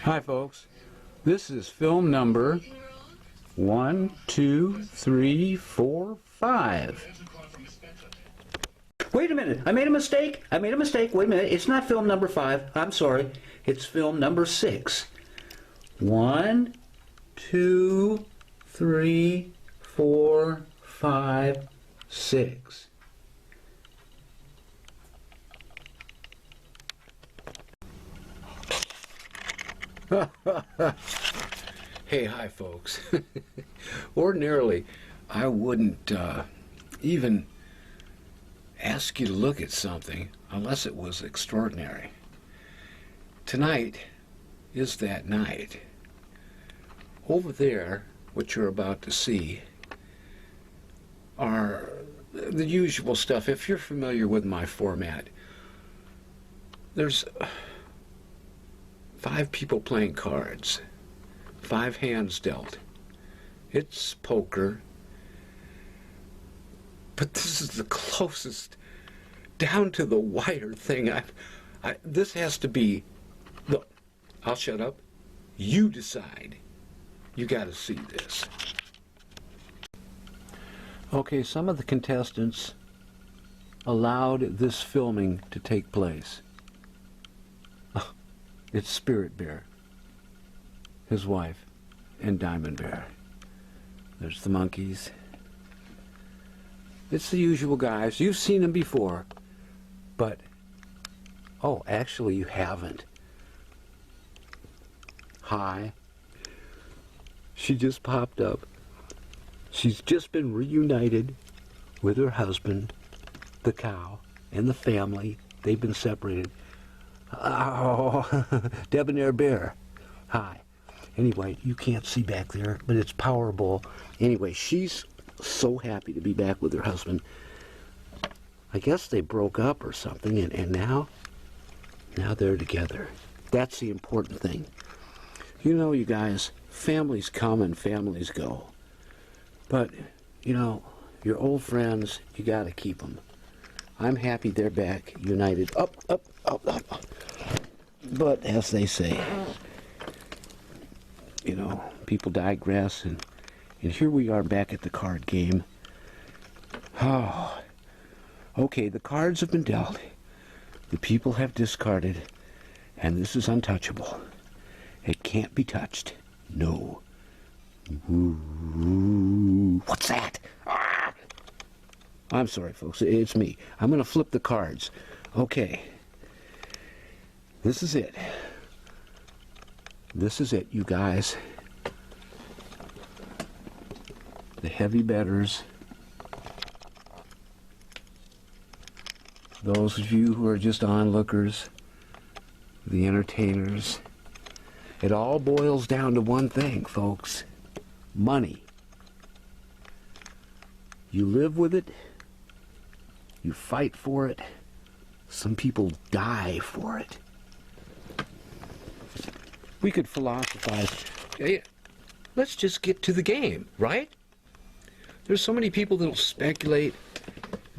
Hi folks, this is film number 1, 2, 3, 4, 5. Wait a minute, I made a mistake. Wait a minute, it's not film number 5. I'm sorry, it's film number 6. 1, 2, 3, 4, 5, 6. Hey, hi folks. Ordinarily, I wouldn't even ask you to look at something unless it was extraordinary. Tonight is that night. Over there, what you're about to see are the usual stuff. If you're familiar with my format, there's 5 people playing cards, 5 hands dealt. It's poker, but this is the closest down to the wire thing. This has to be, look, I'll shut up. You decide. You got to see this. Okay, some of the contestants allowed this filming to take place. It's Spirit Bear, his wife, and Diamond Bear. There's the monkeys. It's the usual guys. You've seen them before, but, oh, actually you haven't. Hi. She just popped up. She's just been reunited with her husband, the cow, and the family. They've been separated. Oh, Debonair Bear. Hi. Anyway, you can't see back there, but it's Powerball. Anyway, she's so happy to be back with her husband. I guess they broke up or something, and now they're together. That's the important thing. You know, you guys, families come and families go. But, you know, your old friends, you got to keep them. I'm happy they're back, united. Up, up, up, up, up. But, as they say, you know, people digress, and here we are back at the card game. Oh, okay, the cards have been dealt. The people have discarded, and this is untouchable. It can't be touched. No. Ooh, what's that? Ah! I'm sorry, folks. It's me. I'm going to flip the cards. Okay. This is it. This is it, you guys. The heavy bettors. Those of you who are just onlookers. The entertainers. It all boils down to one thing, folks. Money. You live with it. You fight for it. Some people die for it. We could philosophize. Hey, let's just get to the game, right? There's so many people that'll speculate,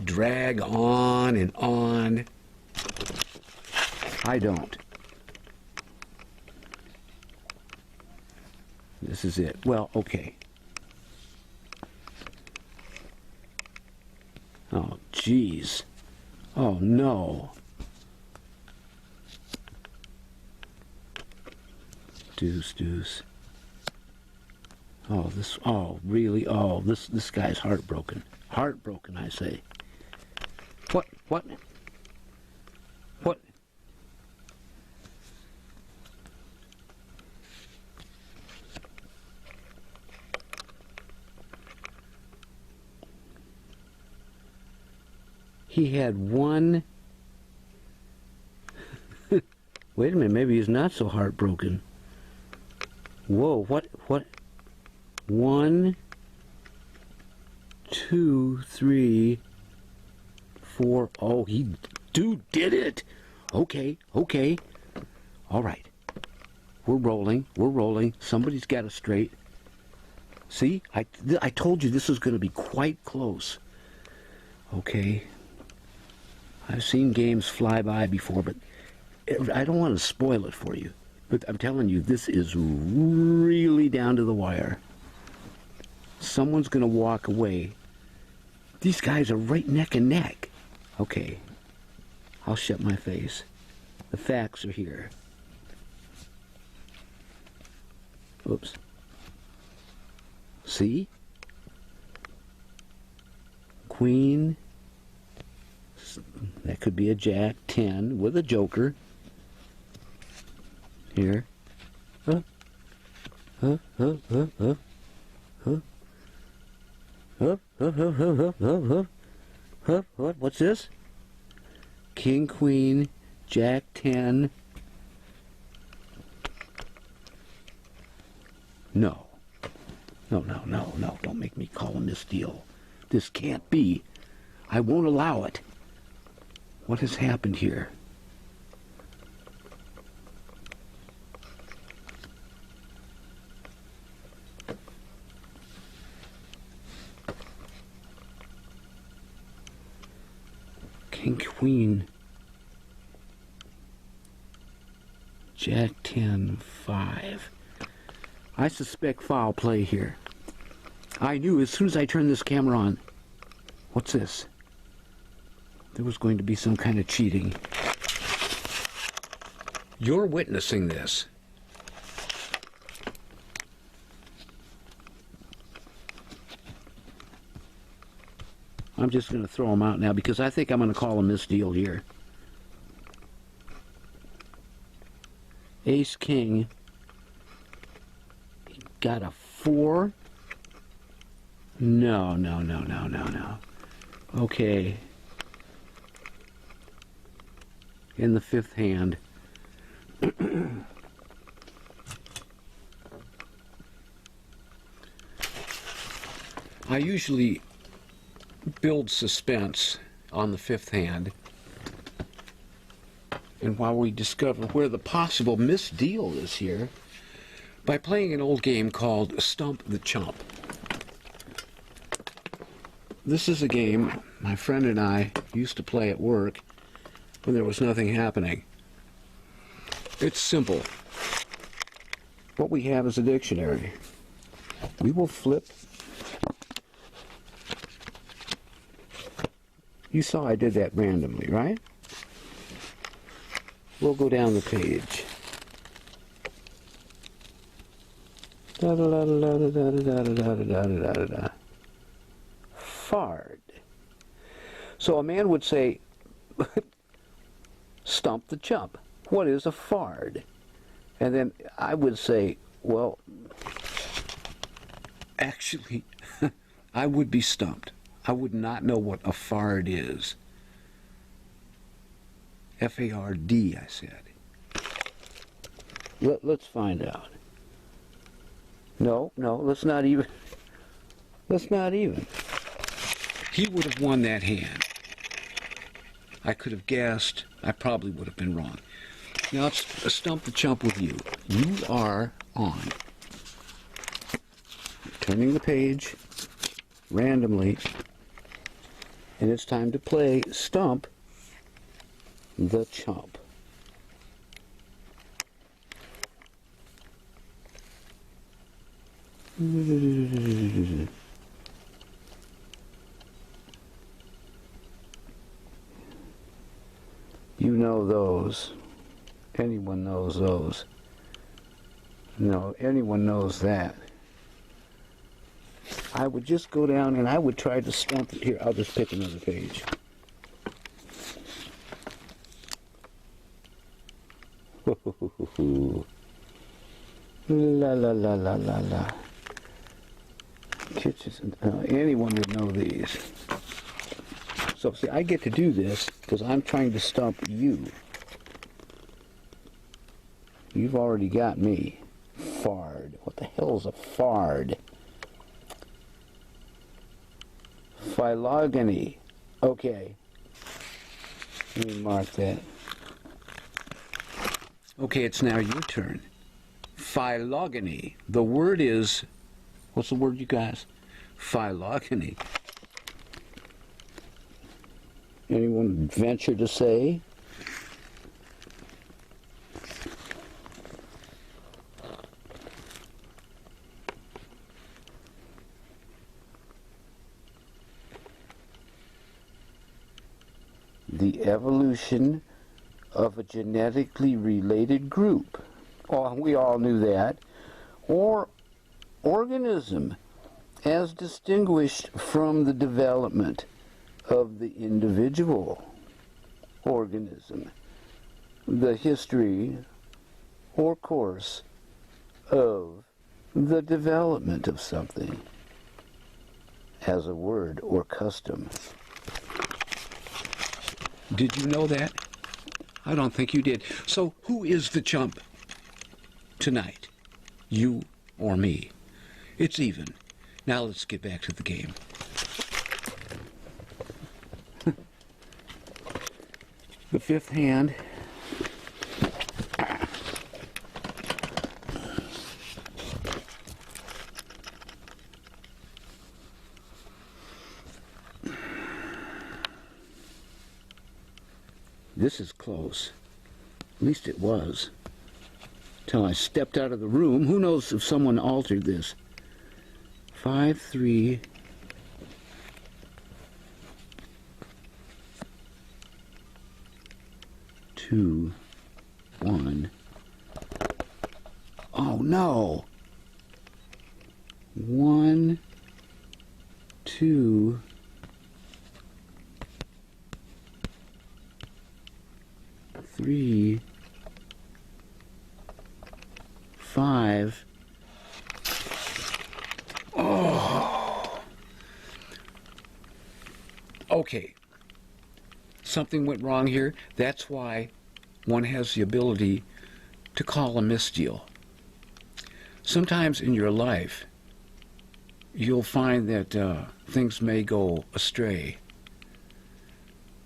drag on and on. I don't. This is it. Well, okay. Oh, jeez. Oh, no. Deuce, deuce. Oh, this, oh, really? Oh, this guy's heartbroken. Heartbroken, I say. What? What? What? He had one. Wait a minute, maybe he's not so heartbroken. Whoa, what? 1, 2, 3, 4. Oh, he did it. Okay. All right. We're rolling. Somebody's got it straight. See, I told you this was going to be quite close. Okay. I've seen games fly by before, but I don't want to spoil it for you. But I'm telling you, this is really down to the wire. Someone's going to walk away. These guys are right neck and neck. Okay, I'll shut my face. The facts are here. Oops. See? Queen. That could be a jack 10 with a joker. Here. Huh? Huh? Huh? Huh? Huh? Huh? Huh? Huh? Huh? Huh? Huh? Huh? Huh? What? What's this? King, queen, jack 10. No. No, no, no, no. Don't make me call a misdeal. This can't be. I won't allow it. What has happened here? King, queen, jack 10, 5. I suspect foul play here. I knew as soon as I turned this camera on. What's this? There was going to be some kind of cheating. You're witnessing this. I'm just going to throw them out now because I think I'm going to call a misdeal here. Ace, king. Got a 4. No, no, no, no, no, no. Okay. In the 5th hand. I usually build suspense on the 5th hand. And while we discover where the possible misdeal is here, by playing an old game called Stump the Chump. This is a game my friend and I used to play at work when there was nothing happening. It's simple. What we have is a dictionary. We will flip. You saw I did that randomly, right? We'll go down the page. Fard. So a man would say, stump the chump. What is a fard? And then I would say, well, actually, I would be stumped. I would not know what a fard is. F-A-R-D, I said. Let's find out. No, let's not even. Let's not even. He would have won that hand. I could have guessed. I probably would have been wrong. Now let's stump the chump with you. You are on. Turning the page randomly. And it's time to play Stump the Chump. You know those. Anyone knows those. No, anyone knows that. I would just go down and I would try to stump it. Here, I'll just pick another page. La la la la la la. Kitchens. Anyone would know these. So see, I get to do this because I'm trying to stump you. You've already got me. Fard. What the hell is a fard? Phylogeny. Okay. Let me mark that. Okay, it's now your turn. Phylogeny. The word is, what's the word, you guys? Phylogeny. Anyone venture to say? the evolution of a genetically related group. Oh, we all knew that. Or organism, as distinguished from the development of the individual organism. The history or course of the development of something as a word or custom. Did you know that? I don't think you did. So who is the chump tonight? You or me? It's even. Now let's get back to the game. The fifth hand. This is close. At least it was. Till I stepped out of the room. Who knows if someone altered this? 5, 3. Two, 1. Oh no! 1, 2. 3, 5. Oh. Okay. Something went wrong here. That's why one has the ability to call a misdeal. Sometimes in your life, you'll find that things may go astray.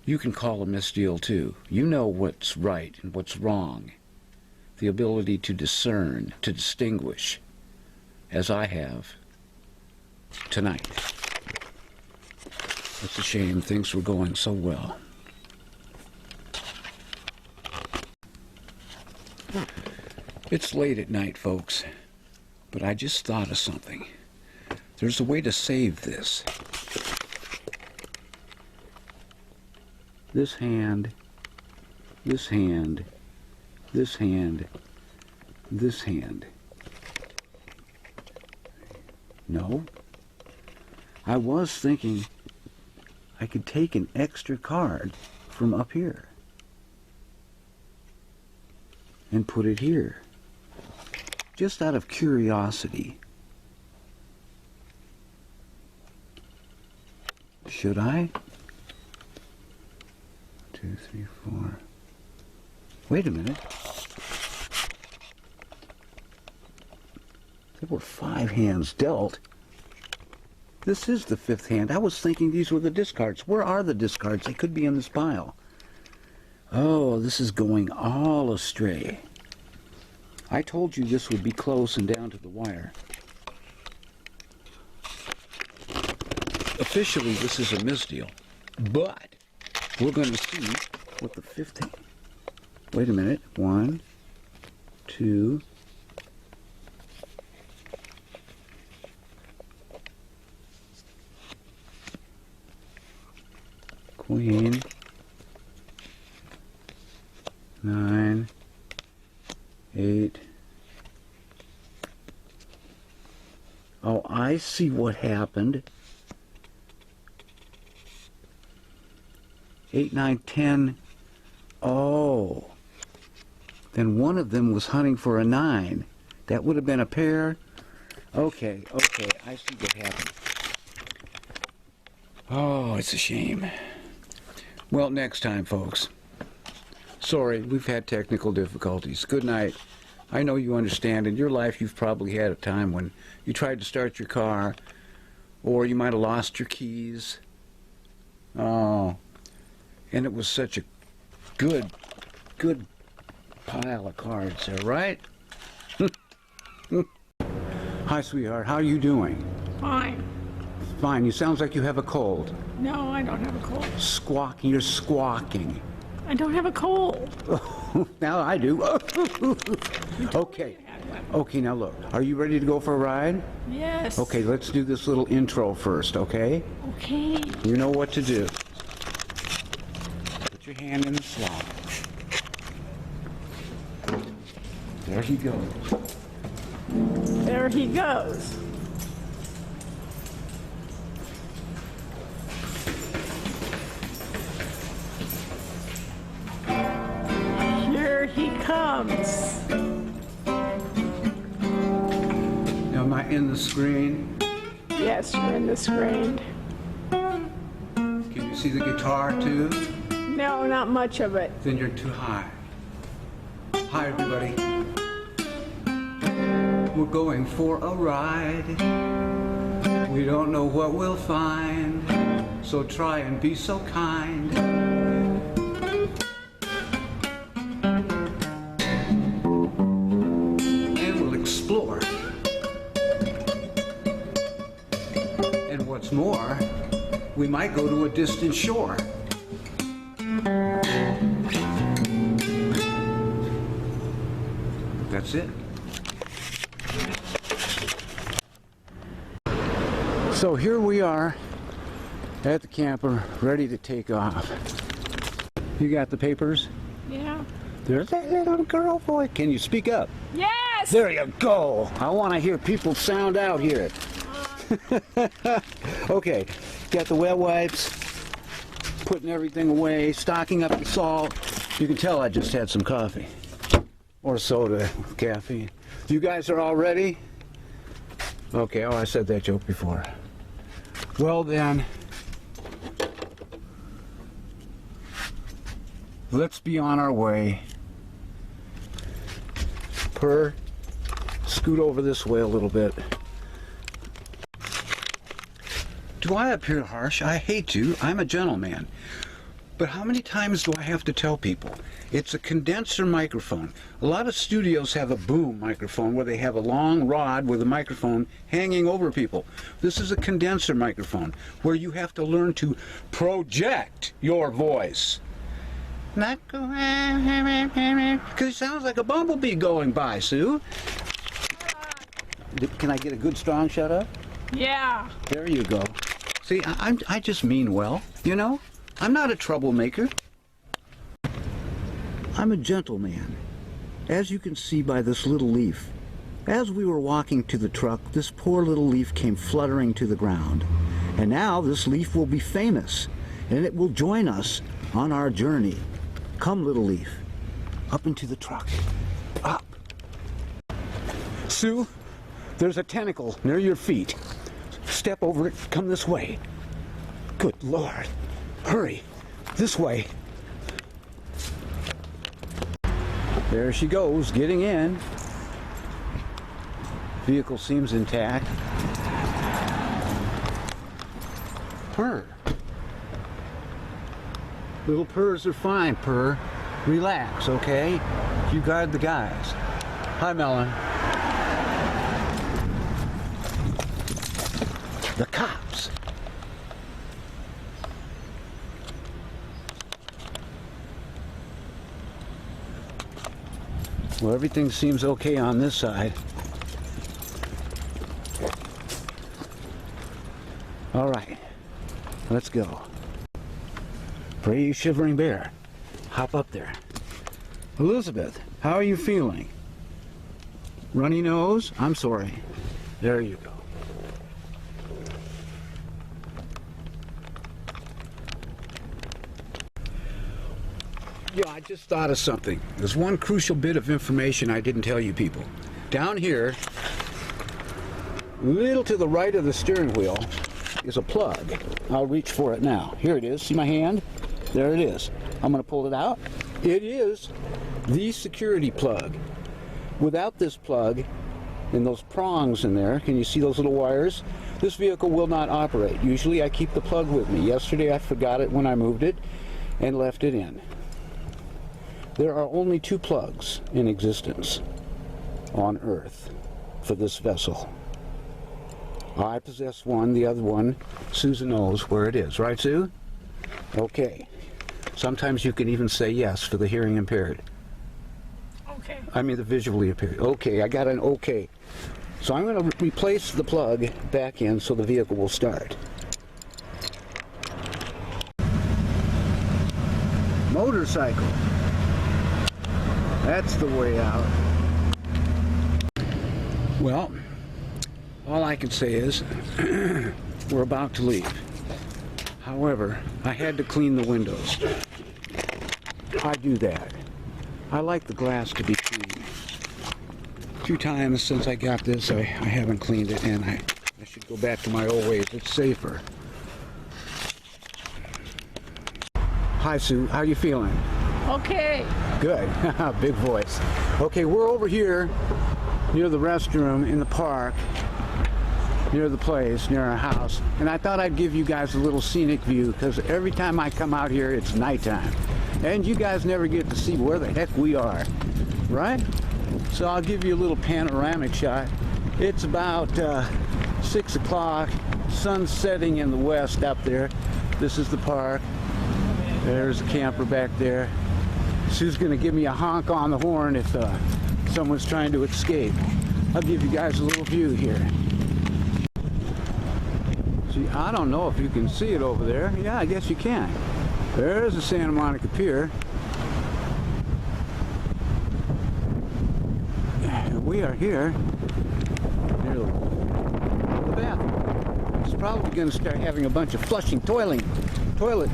You can call a misdeal too. You know what's right and what's wrong. The ability to discern, to distinguish, as I have tonight. It's a shame things were going so well. It's late at night, folks, but I just thought of something. There's a way to save this. This hand, this hand, this hand, this hand. No. I was thinking I could take an extra card from up here and put it here. Just out of curiosity. Should I? 2, 3, 4. Wait a minute. There were 5 hands dealt. This is the 5th hand. I was thinking these were the discards. Where are the discards? They could be in this pile. Oh, this is going all astray. I told you this would be close and down to the wire. Officially, this is a misdeal, but we're going to see What the 5th hand? Wait a minute. 1, 2. Queen. 9, 8. Oh, I see what happened. 8, 9, 10. Oh. Then one of them was hunting for a 9. That would have been a pair. Okay, I see what happened. oh, it's a shame. Well, next time, folks. Sorry, we've had technical difficulties. Good night. I know you understand. In your life, you've probably had a time when you tried to start your car, or you might have lost your keys. Oh, and it was such a good pile of cards there, right? Hi, sweetheart. How are you doing? Fine. Fine. You sounds like you have a cold. No, I don't have a cold. Squawking. You're squawking. I don't have a cold. Now I do. Okay. Okay, now look. Are you ready to go for a ride? Yes. Okay, let's do this little intro first, okay? Okay. You know what to do. Put your right hand in the slot. There he goes. There he goes. Here he comes. Am I in the screen? Yes, you're in the screen. Can you see the guitar too? No, not much of it. Then you're too high. Hi, everybody. We're going for a ride. We don't know what we'll find, so try and be so kind. And we'll explore. And what's more, we might go to a distant shore. That's it. So here we are at the camper, ready to take off. You got the papers? Yeah. There's that little girl voice. Can you speak up? Yes! There you go. I want to hear people sound out here. Okay, got the wet wipes, putting everything away, stocking up the salt. You can tell I just had some coffee. Or soda with caffeine. You guys are all ready? Okay, oh, I said that joke before. Well then, let's be on our way. Scoot over this way a little bit. Do I appear harsh? I hate to. I'm a gentleman. But how many times do I have to tell people? It's a condenser microphone. A lot of studios have a boom microphone where they have a long rod with a microphone hanging over people. This is a condenser microphone where you have to learn to project your voice. Not go, because it sounds like a bumblebee going by, Sue. Can I get a good strong shut up? Yeah. There you go. See, I just mean well, you know? I'm not a troublemaker. I'm a gentleman. As you can see by this little leaf, as we were walking to the truck, this poor little leaf came fluttering to the ground. And now this leaf will be famous, and it will join us on our journey. Come, little leaf, up into the truck. Up. Sue, there's a tentacle near your feet. Step over it, come this way. Good Lord. Hurry, this way. There she goes, getting in. Vehicle seems intact. Purr. Little purrs are fine, Purr. Relax, okay? You guard the guys. Hi, Melon. The cops. Well, everything seems okay on this side. All right, let's go. Pretty shivering bear. Hop up there. Elizabeth, how are you feeling? Runny nose? I'm sorry. There you go. Yeah, I just thought of something. There's one crucial bit of information I didn't tell you people. Down here, a little to the right of the steering wheel, is a plug. I'll reach for it now. Here it is. See my hand? There it is. I'm going to pull it out. It is the security plug. Without this plug and those prongs in there, can you see those little wires? This vehicle will not operate. Usually I keep the plug with me. Yesterday I forgot it when I moved it and left it in. There are only two plugs in existence on Earth for this vessel. I possess one, the other one, Susan knows where it is. Right, Sue? Okay. Sometimes you can even say yes for the hearing impaired. Okay. I mean the visually impaired. Okay, I got an okay. So I'm going to replace the plug back in so the vehicle will start. Motor motorcycle. That's the way out. Well, all I can say is we're about to leave. However, I had to clean the windows. I do that. I like the glass to be clean. A few times since I got this, I haven't cleaned it, and I should go back to my old ways. It's safer. Hi, Sue. How you feeling? Okay. Good. Big voice. Okay, we're over here near the restroom in the park, near the place, near our house. And I thought I'd give you guys a little scenic view because every time I come out here, it's nighttime. And you guys never get to see where the heck we are, right? So I'll give you a little panoramic shot. It's about 6 o'clock, sun setting in the west up there. This is the park. There's a camper back there. Sue's gonna give me a honk on the horn if someone's trying to escape. I'll give you guys a little view here. See, I don't know if you can see it over there. Yeah, I guess you can. There's the Santa Monica Pier. We are here near the bathroom. It's probably going to start having a bunch of flushing toilet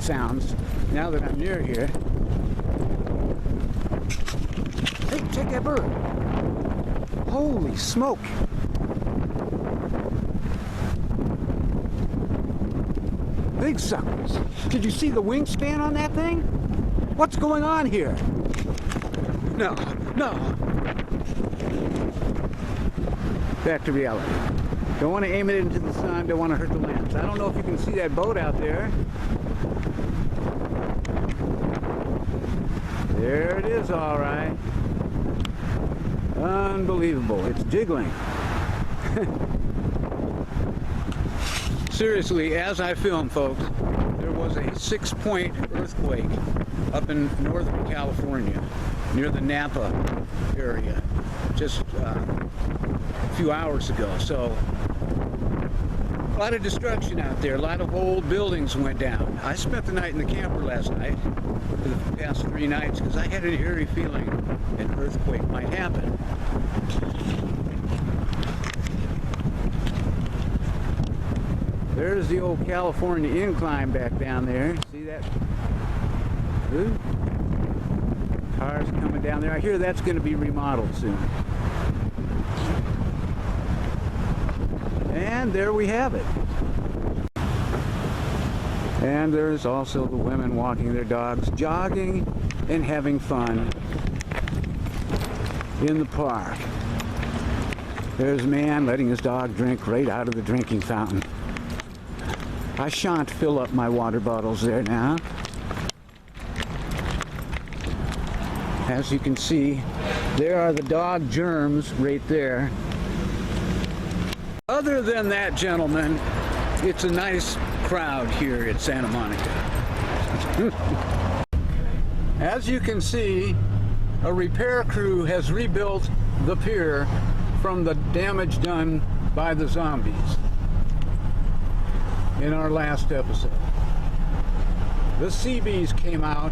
sounds now that I'm near here. Hey, check that bird. Holy smoke. Big suckers. Did you see the wingspan on that thing? What's going on here? No. Back to reality. Don't want to aim it into the sun, don't want to hurt the lens. I don't know if you can see that boat out there. There it is, all right. Unbelievable. It's jiggling. Seriously, as I film, folks, there was a 6-point earthquake up in Northern California, near the Napa area, just a few hours ago. So, a lot of destruction out there. A lot of old buildings went down. I spent the night in the camper last night, for the past 3 nights, because I had an eerie feeling an earthquake might happen. There's the old California incline back down there. See that? Ooh. Cars coming down there. I hear that's going to be remodeled soon. And there we have it. And there's also the women walking their dogs, jogging and having fun in the park. There's a man letting his dog drink right out of the drinking fountain. I shan't fill up my water bottles there now. As you can see, there are the dog germs right there. Other than that, gentlemen, it's a nice crowd here at Santa Monica. As you can see, a repair crew has rebuilt the pier from the damage done by the zombies in our last episode. The Seabees came out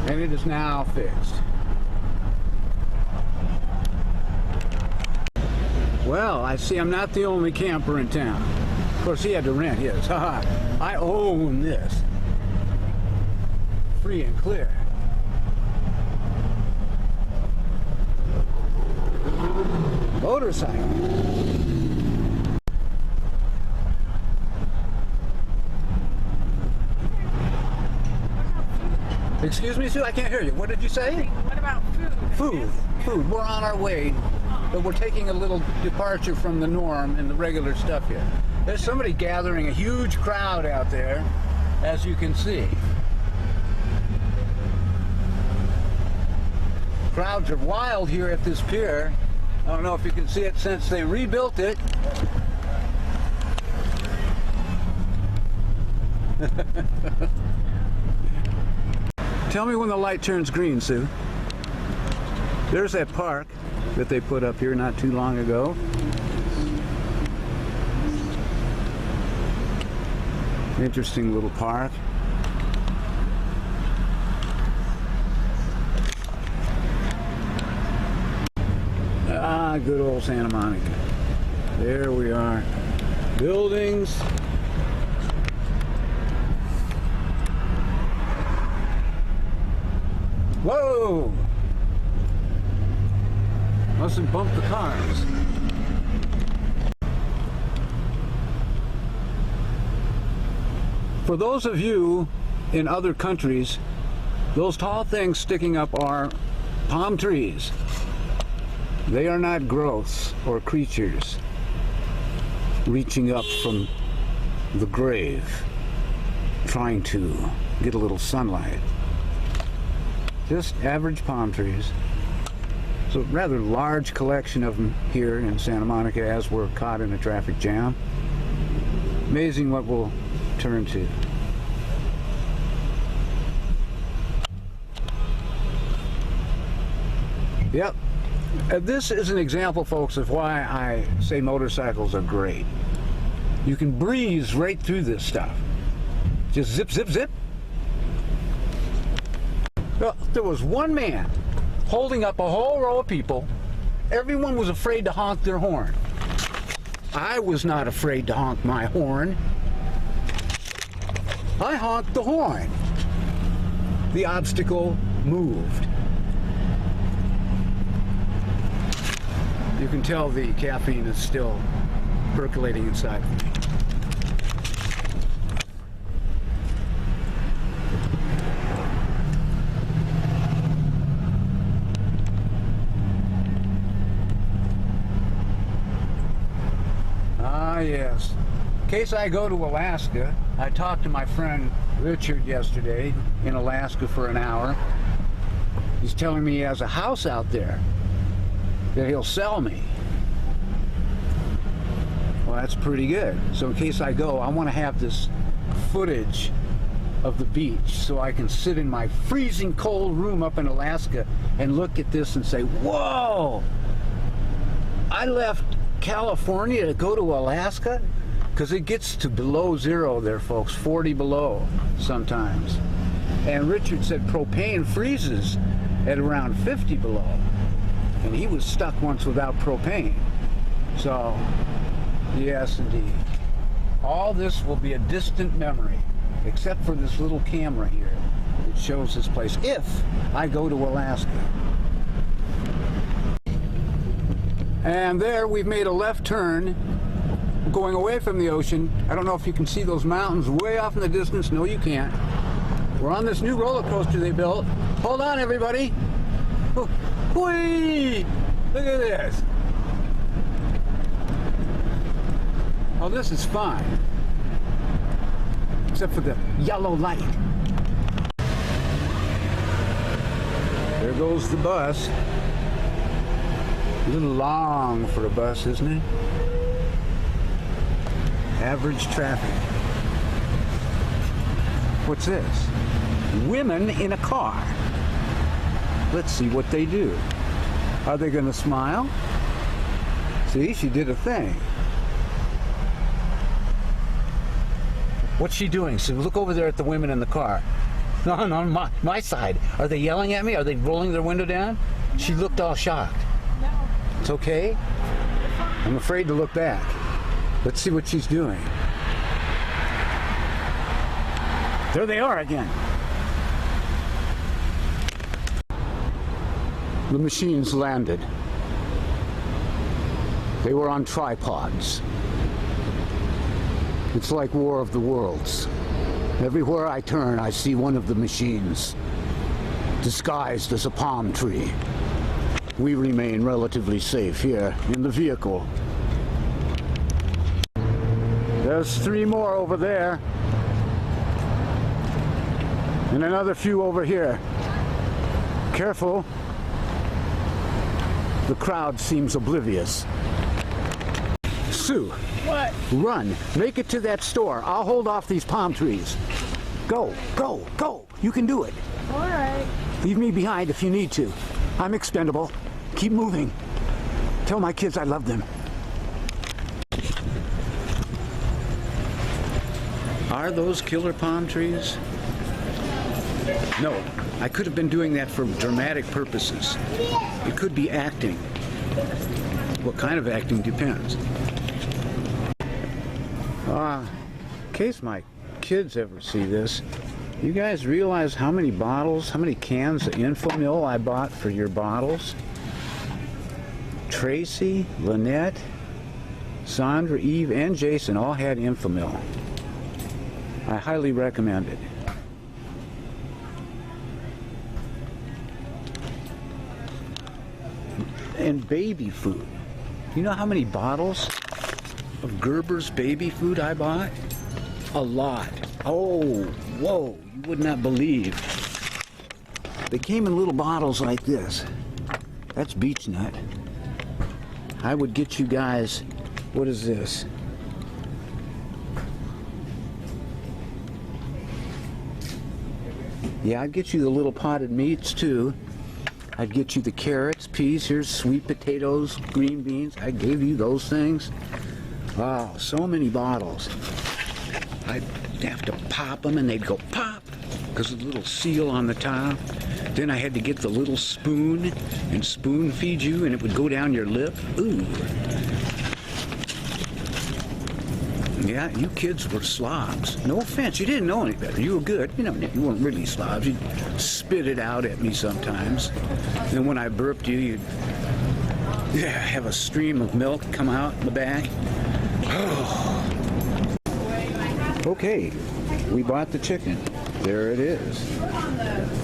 and it is now fixed. Well, I see I'm not the only camper in town. Of course, he had to rent his. I own this. Free and clear. Motorcycle. Excuse me, Sue, I can't hear you. What did you say? What about food? Food. We're on our way, but we're taking a little departure from the norm and the regular stuff here. There's somebody gathering a huge crowd out there, as you can see. Crowds are wild here at this pier. I don't know if you can see it since they rebuilt it. Tell me when the light turns green, Sue. There's that park that they put up here not too long ago. Interesting little park. Ah, good old Santa Monica. There we are. Buildings. Whoa! Mustn't bump the cars. For those of you in other countries, those tall things sticking up are palm trees. They are not growths or creatures reaching up from the grave, trying to get a little sunlight. Just average palm trees. So a rather large collection of them here in Santa Monica as we're caught in a traffic jam. Amazing what we'll turn to. Yep. This is an example, folks, of why I say motorcycles are great. You can breeze right through this stuff. Just zip, zip, zip. Well, there was one man holding up a whole row of people. Everyone was afraid to honk their horn. I was not afraid to honk my horn. I honked the horn. The obstacle moved. You can tell the caffeine is still percolating inside of me. Ah, yes. In case I go to Alaska, I talked to my friend Richard yesterday in Alaska for an hour. He's telling me he has a house out there that he'll sell me. Well, that's pretty good. So in case I go, I want to have this footage of the beach so I can sit in my freezing cold room up in Alaska and look at this and say, whoa, I left California to go to Alaska? Because it gets to below zero there, folks, 40 below sometimes. And Richard said propane freezes at around 50 below. And he was stuck once without propane. So, yes, indeed. All this will be a distant memory, except for this little camera here that shows this place, if I go to Alaska. And there we've made a left turn going away from the ocean. I don't know if you can see those mountains way off in the distance. No, you can't. We're on this new roller coaster they built. Hold on, everybody. Whee! Look at this. Oh, this is fine. Except for the yellow light. There goes the bus. A little long for a bus, isn't it? Average traffic. What's this? Women in a car. Let's see what they do. Are they going to smile? See, she did a thing. What's she doing? So look over there at the women in the car. No, on my side. Are they yelling at me? Are they rolling their window down? No. She looked all shocked. No. It's okay? I'm afraid to look back. Let's see what she's doing. There they are again. The machines landed. They were on tripods. It's like War of the Worlds. Everywhere I turn, I see one of the machines, disguised as a palm tree. We remain relatively safe here in the vehicle. There's 3 more over there. And another few over here. Careful. The crowd seems oblivious. Sue. What? Run. Make it to that store. I'll hold off these palm trees. Go, go, go. You can do it. All right. Leave me behind if you need to. I'm expendable. Keep moving. Tell my kids I love them. Are those killer palm trees? No. I could have been doing that for dramatic purposes. It could be acting. What kind of acting depends. In case my kids ever see this, you guys realize how many bottles, how many cans of Infomil I bought for your bottles? Tracy, Lynette, Sandra, Eve, and Jason all had Infomil. I highly recommend it. And baby food. You know how many bottles of Gerber's baby food I bought? A lot. Oh, whoa, you would not believe. They came in little bottles like this. That's beech nut. I would get you guys, what is this? Yeah, I'd get you the little potted meats too. I'd get you the carrots, peas, here's sweet potatoes, green beans. I gave you those things. Wow, so many bottles. I'd have to pop them and they'd go pop because of the little seal on the top. Then I had to get the little spoon and spoon feed you and it would go down your lip. Ooh. Yeah, you kids were slobs. No offense, you didn't know any better. You were good. You know, you weren't really slobs. You'd spit it out at me sometimes. Then when I burped you, you'd have a stream of milk come out in the back. Okay, we bought the chicken. There it is.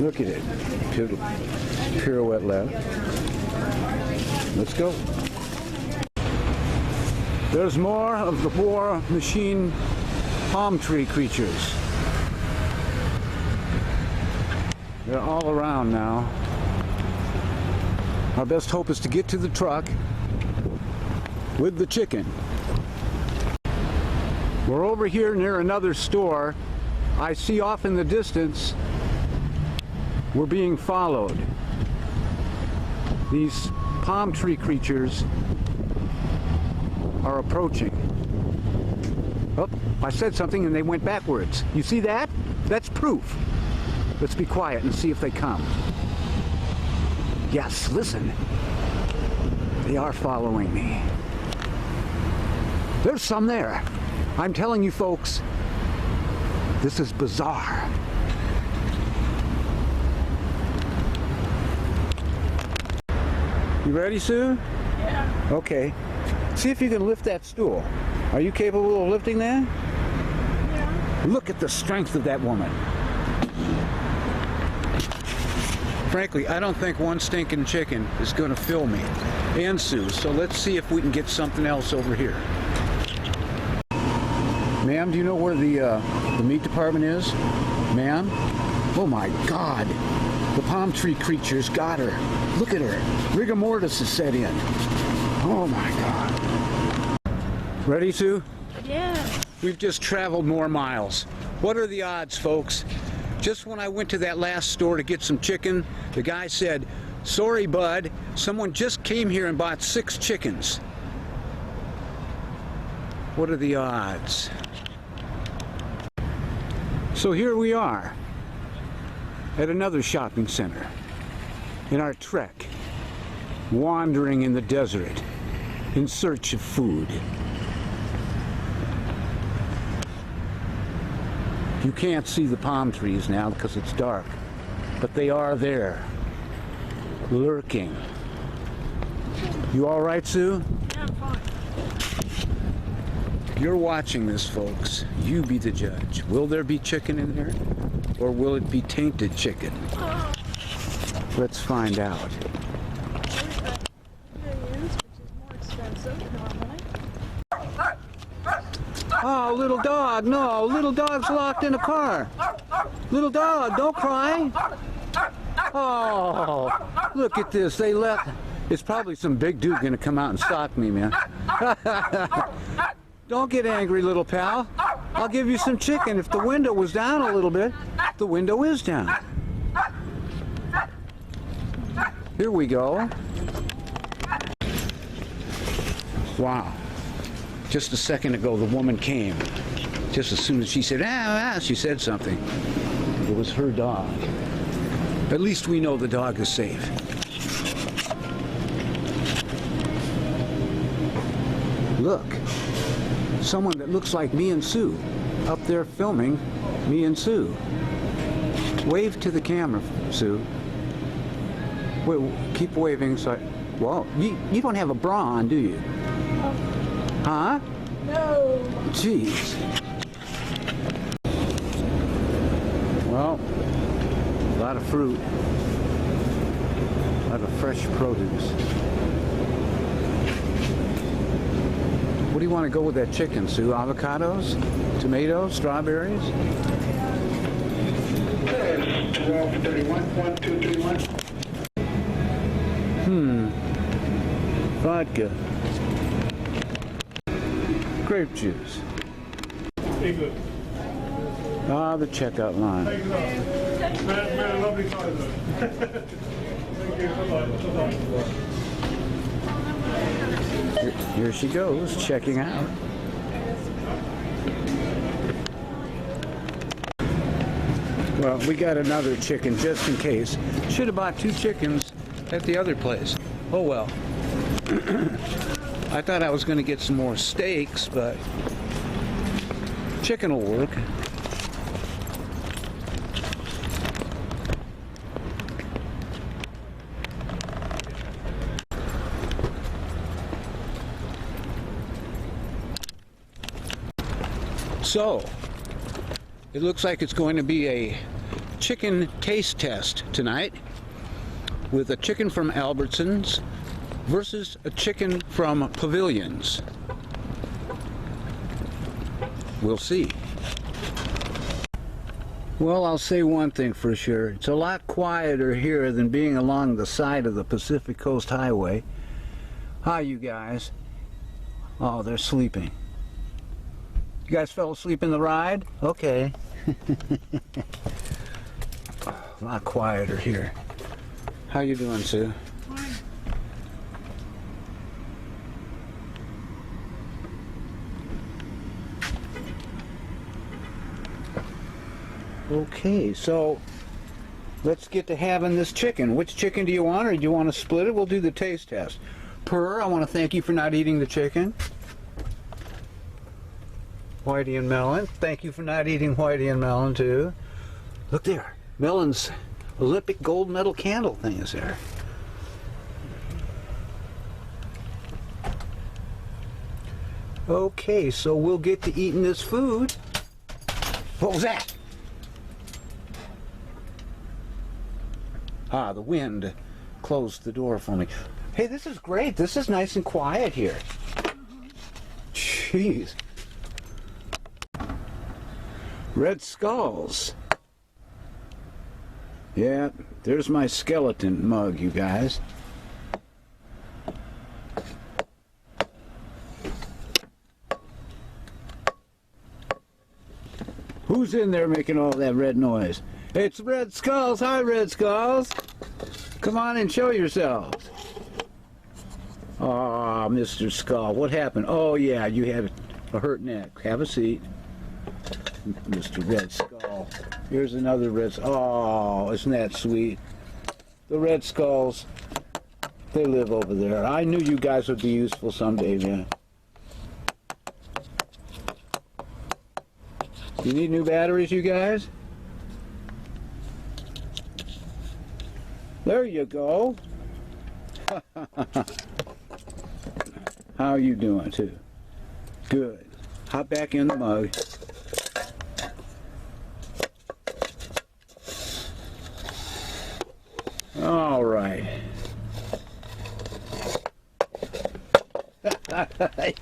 Look at it. Pirouette left. Let's go. There's more of the War Machine palm tree creatures. They're all around now. Our best hope is to get to the truck with the chicken. We're over here near another store. I see off in the distance we're being followed. These palm tree creatures are approaching. Oh, I said something and they went backwards. You see that? That's proof. Let's be quiet and see if they come. Yes, listen. They are following me. There's some there. I'm telling you folks, this is bizarre. You ready, Sue? Yeah. Okay. See if you can lift that stool. Are you capable of lifting that? Yeah. Look at the strength of that woman. Frankly, I don't think one stinking chicken is going to fill me and Sue, so let's see if we can get something else over here. Ma'am, do you know where the meat department is? Ma'am? Oh my God. The palm tree creatures got her. Look at her. Rigor mortis is set in. Oh my God. Ready, Sue? Yeah. We've just traveled more miles. What are the odds, folks? Just when I went to that last store to get some chicken, the guy said, "Sorry, bud, someone just came here and bought 6 chickens." What are the odds? So here we are at another shopping center in our trek, wandering in the desert in search of food. You can't see the palm trees now because it's dark, but they are there, lurking. You all right, Sue? Yeah, I'm fine. You're watching this, folks. You be the judge. Will there be chicken in there, or will it be tainted chicken? Let's find out. Millions, which is more expensive normally. Oh, little dog, no, little dog's locked in a car. Little dog, don't cry. Oh, look at this, they left. It's probably some big dude gonna come out and stalk me, man. Don't get angry, little pal. I'll give you some chicken if the window was down a little bit. The window is down. Here we go. Wow. Just a second ago, the woman came. Just as soon as she said, she said something. It was her dog. At least we know the dog is safe. Look, someone that looks like me and Sue up there filming me and Sue. Wave to the camera, Sue. Wait, keep waving. So, well, you don't have a bra on, do you? Huh? No. Jeez. Well, a lot of fruit, a lot of fresh produce. What do you want to go with that chicken, Sue? Avocados? Tomatoes? Strawberries? 12:31, 1, 2, 3, 1. Vodka. Grape juice. Very good. Ah, the checkout line. Thank you. Man, a lovely time though. Thank you. Bye-bye. Bye-bye. Here she goes, checking out. Well, we got another chicken just in case. Should have bought 2 chickens at the other place. Oh well. I thought I was going to get some more steaks, but chicken will work. So, it looks like it's going to be a chicken taste test tonight with a chicken from Albertsons versus a chicken from Pavilions. We'll see. Well, I'll say one thing for sure. It's a lot quieter here than being along the side of the Pacific Coast Highway. Hi, you guys. Oh, they're sleeping. You guys fell asleep in the ride? Okay. A lot quieter here. How you doing, Sue? Okay, so let's get to having this chicken. Which chicken do you want, or do you want to split it? We'll do the taste test. Purr, I want to thank you for not eating the chicken. Whitey and Melon, thank you for not eating Whitey and Melon too. Look there, Melon's Olympic gold medal candle thing is there. Okay, so we'll get to eating this food. What was that? Ah, the wind closed the door for me. Hey, this is great. This is nice and quiet here. Jeez. Red Skulls. Yeah, there's my skeleton mug, you guys. Who's in there making all that red noise? It's Red Skulls. Hi, Red Skulls. Come on and show yourselves. Ah, Mr. Skull, what happened? Oh, yeah, you had a hurt neck. Have a seat. Mr. Red Skull. Here's another Red Skull. Oh, isn't that sweet? The Red Skulls, they live over there. I knew you guys would be useful someday, man. You need new batteries, you guys? There you go. How are you doing, too? Good. Hop back in the mug. All right.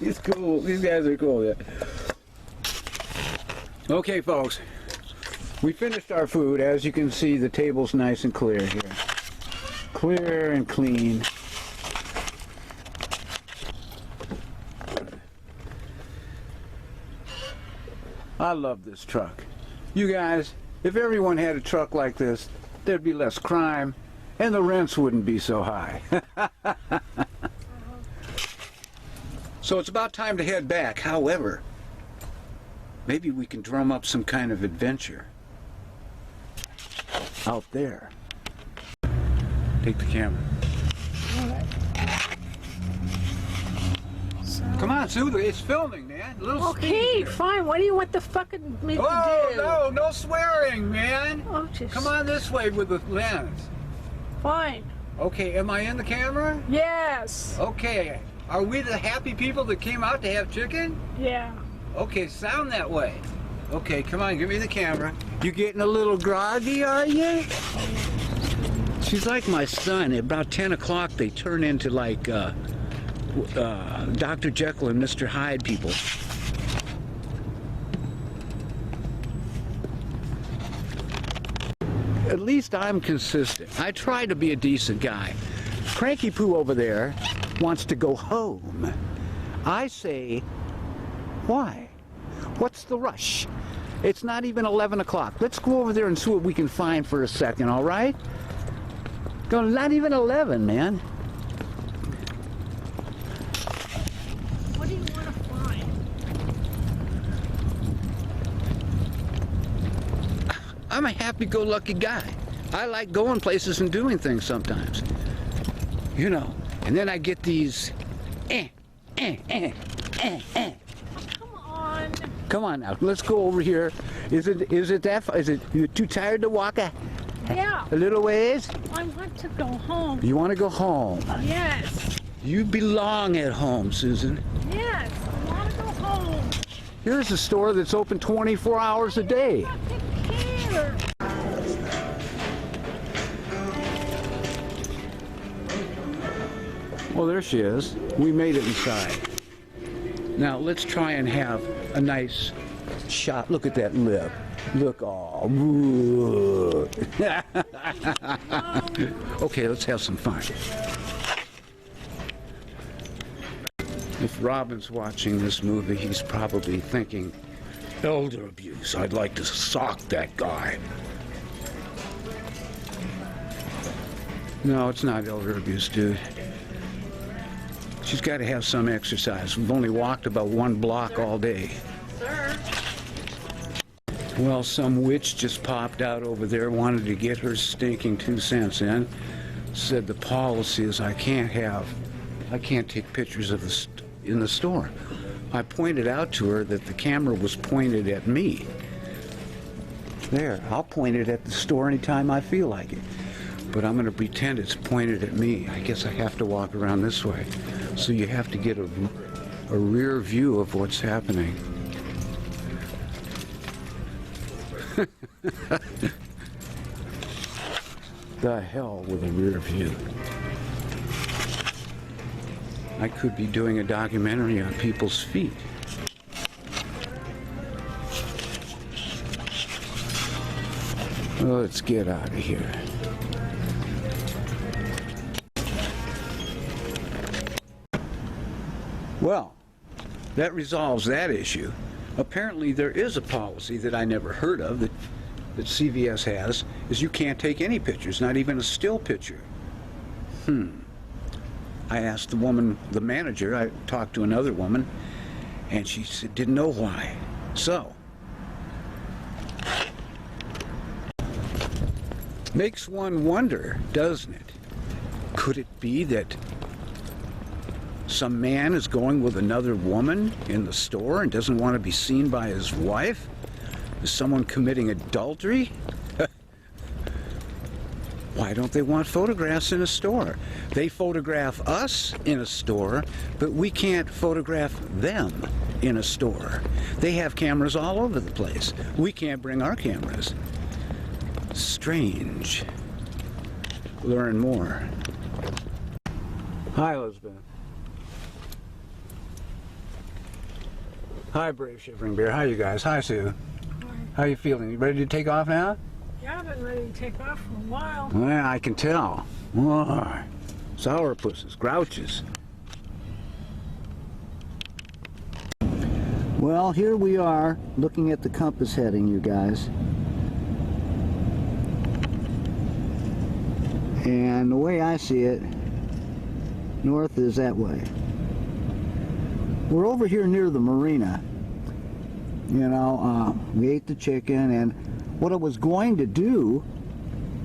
He's cool. These guys are cool. Yeah. Okay, folks. We finished our food. As you can see, the table's nice and clear here. Clear and clean. I love this truck. You guys, if everyone had a truck like this, there'd be less crime, and the rents wouldn't be so high. So it's about time to head back. However, maybe we can drum up some kind of adventure out there. Take the camera. So, Come on. on, Sue. It's filming, man. A little Okay, speed. fine. What do you want the fucking me Oh, to do? no swearing, man. Oh, just Come on this way with the lens. Fine. Okay, am I in the camera? Yes. Okay. Are we the happy people that came out to have chicken? Yeah. Okay, sound that way. Okay, come on, give me the camera. You getting a little groggy, are you? She's like my son. At about 10 o'clock, they turn into like Dr. Jekyll and Mr. Hyde people. At least I'm consistent. I try to be a decent guy. Cranky Poo over there wants to go home. I say, why? What's the rush? It's not even 11 o'clock. Let's go over there and see what we can find for a second, all right? Go, not even 11, man. What do you want to find? I'm a happy-go-lucky guy. I like going places and doing things sometimes. You know, and then I get these, Come on. Come on now, let's go over here. Is it you too tired to walk a Yeah. little ways? I want to go home. You want to go home? Yes. You belong at home, Susan. Yes. I want to go home. Here's a store that's open 24 hours a day. I don't care. Well, there she is. We made it inside. Now, let's try and have a nice shot. Look at that lip. Look, oh. Okay, let's have some fun. If Robin's watching this movie, he's probably thinking, elder abuse. I'd like to sock that guy. No, it's not elder abuse, dude. She's got to have some exercise. We've only walked about 1 block all day. Sir. Well, some witch just popped out over there, wanted to get her stinking 2 cents in. Said the policy is I can't take pictures of in the store. I pointed out to her that the camera was pointed at me. There, I'll point it at the store anytime I feel like it. But I'm going to pretend it's pointed at me. I guess I have to walk around this way. So you have to get a rear view of what's happening. The hell with a rear view. I could be doing a documentary on people's feet. Well, let's get out of here. Well, that resolves that issue. Apparently there is a policy that I never heard of that CVS has, is you can't take any pictures, not even a still picture. I asked the woman, the manager, I talked to another woman, and she said, didn't know why. So, makes one wonder, doesn't it? Could it be that some man is going with another woman in the store and doesn't want to be seen by his wife? Is someone committing adultery? Why don't they want photographs in a store? They photograph us in a store, but we can't photograph them in a store. They have cameras all over the place. We can't bring our cameras. Strange. Learn more. Hi, Elizabeth. Hi, Brave Shivering Bear. Hi, you guys. Hi, Sue. How you feeling? You ready to take off now? Yeah, I've been ready to take off for a while. Well, I can tell. Oh, sourpusses, grouches. Well, here we are looking at the compass heading, you guys. And the way I see it, north is that way. We're over here near the marina. You know, we ate the chicken, and what I was going to do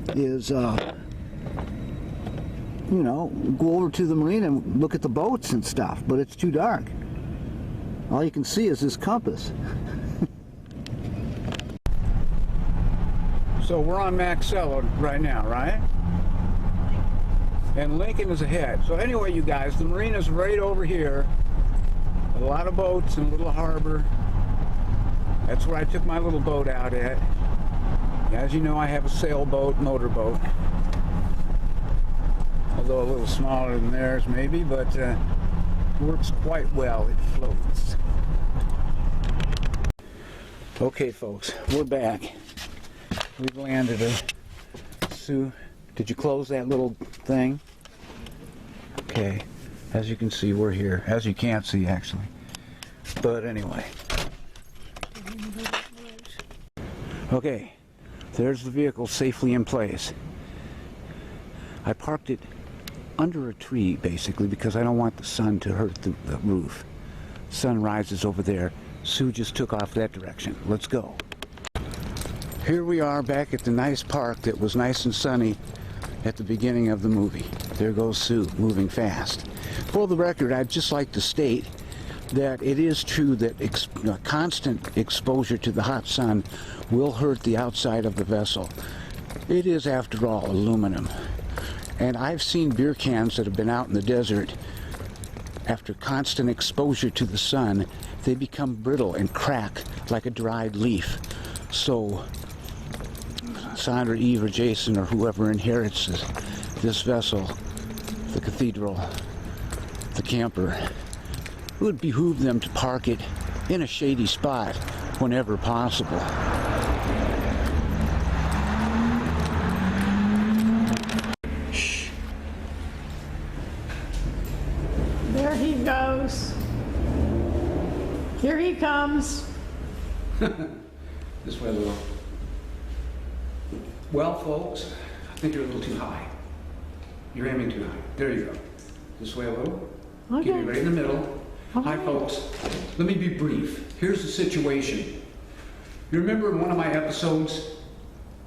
is, you know, go over to the marina and look at the boats and stuff, but it's too dark. all you can see is this compass. So we're on Maxella right now, right? And Lincoln is ahead. So anyway, you guys, the marina's right over here. A lot of boats and a little harbor. That's where I took my little boat out at. As you know, I have a sailboat, motorboat. Although a little smaller than theirs maybe, but works quite well. It floats. Okay, folks, we're back. We've landed her. Sue, did you close that little thing? Okay. As you can see, we're here. As you can't see, actually. But anyway. Okay. There's the vehicle safely in place. I parked it under a tree, basically, because I don't want the sun to hurt the roof. Sun rises over there. Sue just took off that direction. Let's go. Here we are back at the nice park that was nice and sunny at the beginning of the movie. There goes Sue, moving fast. For the record, I'd just like to state that it is true that constant exposure to the hot sun will hurt the outside of the vessel. It is, after all, aluminum. And I've seen beer cans that have been out in the desert. After constant exposure to the sun, they become brittle and crack like a dried leaf. So Sandra, Eve, or Jason, or whoever inherits this vessel, the cathedral, the camper, it would behoove them to park it in a shady spot whenever possible. Shh. There he goes. Here he comes. This way a little. Well, folks, I think you're a little too high. You're aiming too high. There you go. This way a little. Okay. Get me right in the middle. Hi, Okay. folks. Let me be brief. Here's the situation. You remember in one of my episodes,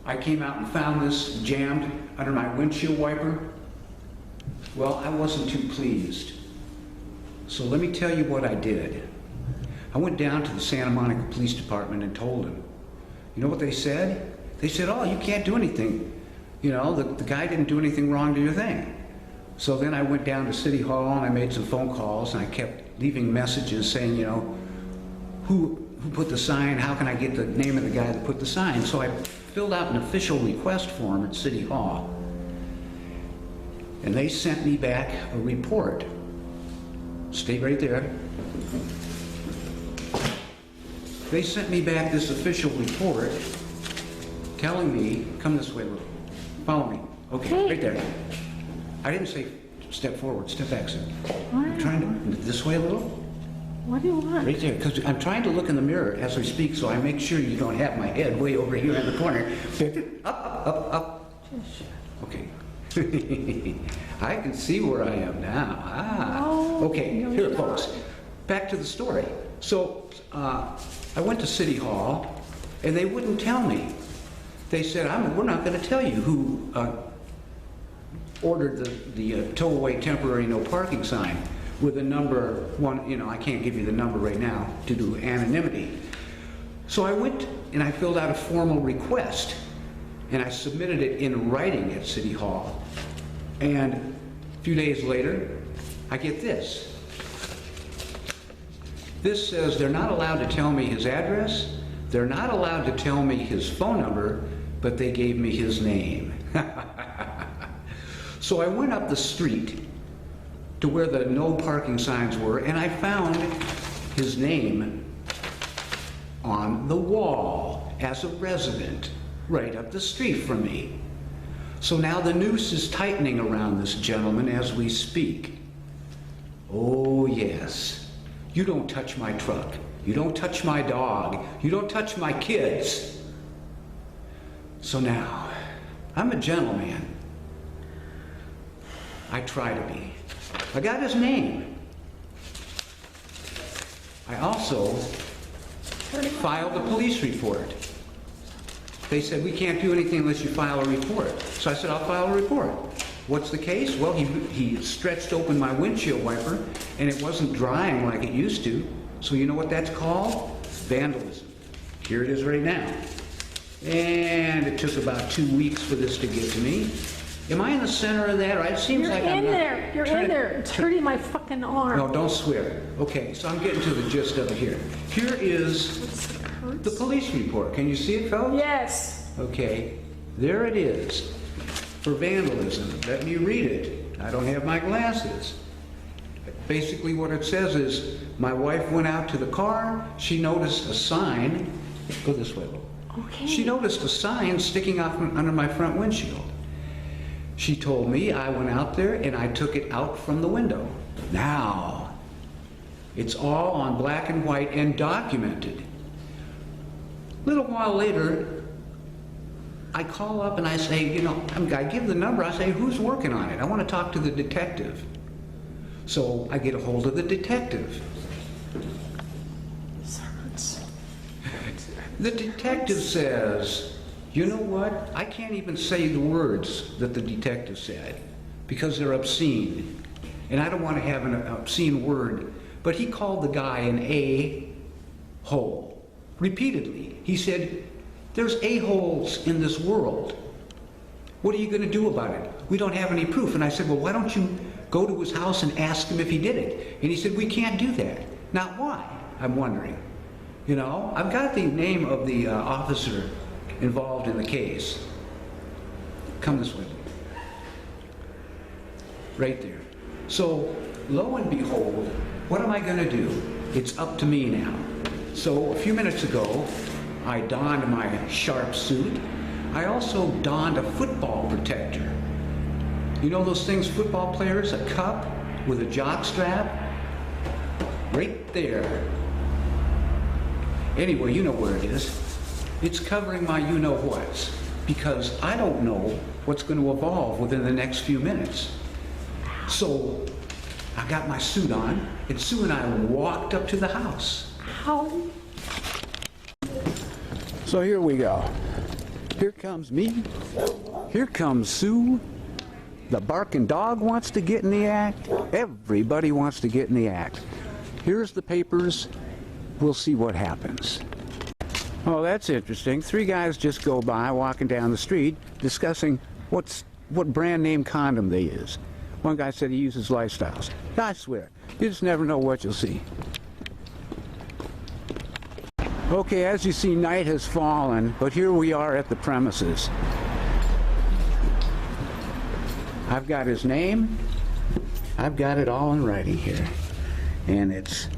I came out and found this jammed under my windshield wiper? Well, I wasn't too pleased. So let me tell you what I did. I went down to the Santa Monica Police Department and told them. You know what they said? They said, oh, you can't do anything. You know, the guy didn't do anything wrong to your thing. So then I went down to City Hall and I made some phone calls and I kept leaving messages saying, you know, who put the sign? How can I get the name of the guy that put the sign? So I filled out an official request form at City Hall. And they sent me back a report. Stay right there. They sent me back this official report telling me, come this way, Lou. Follow me. Okay, right there. I didn't say step forward, step back, sir. I'm trying to, this way a little? What do you want? Right there, because I'm trying to look in the mirror as we speak, so I make sure you don't have my head way over here in the corner. Up, up, up. Okay. I can see where I am now. Oh, Okay, no, here, you folks. Back to the story. So, I went to City Hall, and they wouldn't tell me. They said, we're not going to tell you who ordered the tow-away temporary no parking sign with a number one, you know, I can't give you the number right now to do anonymity. So I went and I filled out a formal request and I submitted it in writing at City Hall. And a few days later, I get this. This says they're not allowed to tell me his address, they're not allowed to tell me his phone number, but they gave me his name. So I went up the street to where the no parking signs were, and I found his name on the wall as a resident right up the street from me. So now the noose is tightening around this gentleman as we speak. Oh yes, you don't touch my truck, you don't touch my dog, you don't touch my kids. So now, I'm a gentleman. I try to be. I got his name. I also filed a police report. They said, we can't do anything unless you file a report. So I said, I'll file a report. What's the case? Well, he stretched open my windshield wiper, and it wasn't drying like it used to. So you know what that's called? Vandalism. Here it is right now. And it took about 2 weeks for this to get to me. Am I in the center of that? Or it seems You're like I'm in not. there. You're Trying in to- there. It's hurting my fucking arm. No, don't swear. Okay, so I'm getting to the gist of it here. Here is the police report. Can you see it, fellas? Yes. Okay, there it is. For vandalism. Let me read it. I don't have my glasses. Basically what it says is, my wife went out to the car, she noticed a sign. Go this way, Lo. Okay. She noticed a sign sticking out from under my front windshield. She told me, I went out there and I took it out from the window. Now, it's all on black and white and documented. A little while later, I call up and I say, you know, I give the number, I say, who's working on it? I want to talk to the detective. So I get a hold of the detective. This hurts. The detective says, you know what? I can't even say the words that the detective said because they're obscene. And I don't want to have an obscene word. But he called the guy an a-hole repeatedly. He said, there's a-holes in this world. What are you going to do about it? We don't have any proof. And I said, well, why don't you go to his house and ask him if he did it? And he said, we can't do that. Now, why? I'm wondering. You know, I've got the name of the officer involved in the case. Come this way. Right there. So, lo and behold, what am I going to do? It's up to me now. So, a few minutes ago, I donned my sharp suit. I also donned a football protector. You know those things football players, a cup with a jock strap? Right there. Anyway, you know where it is. It's covering my you-know-whats, because I don't know what's going to evolve within the next few minutes. So, I got my suit on, and Sue and I walked up to the house. How? So here we go. Here comes me. Here comes Sue. The barking dog wants to get in the act. Everybody wants to get in the act. Here's the papers. We'll see what happens. Oh, that's interesting. 3 guys just go by walking down the street discussing what brand name condom they use. One guy said he uses Lifestyles. I swear, you just never know what you'll see. Okay, as you see, night has fallen, but here we are at the premises. I've got his name. I've got it all in writing here. And it's,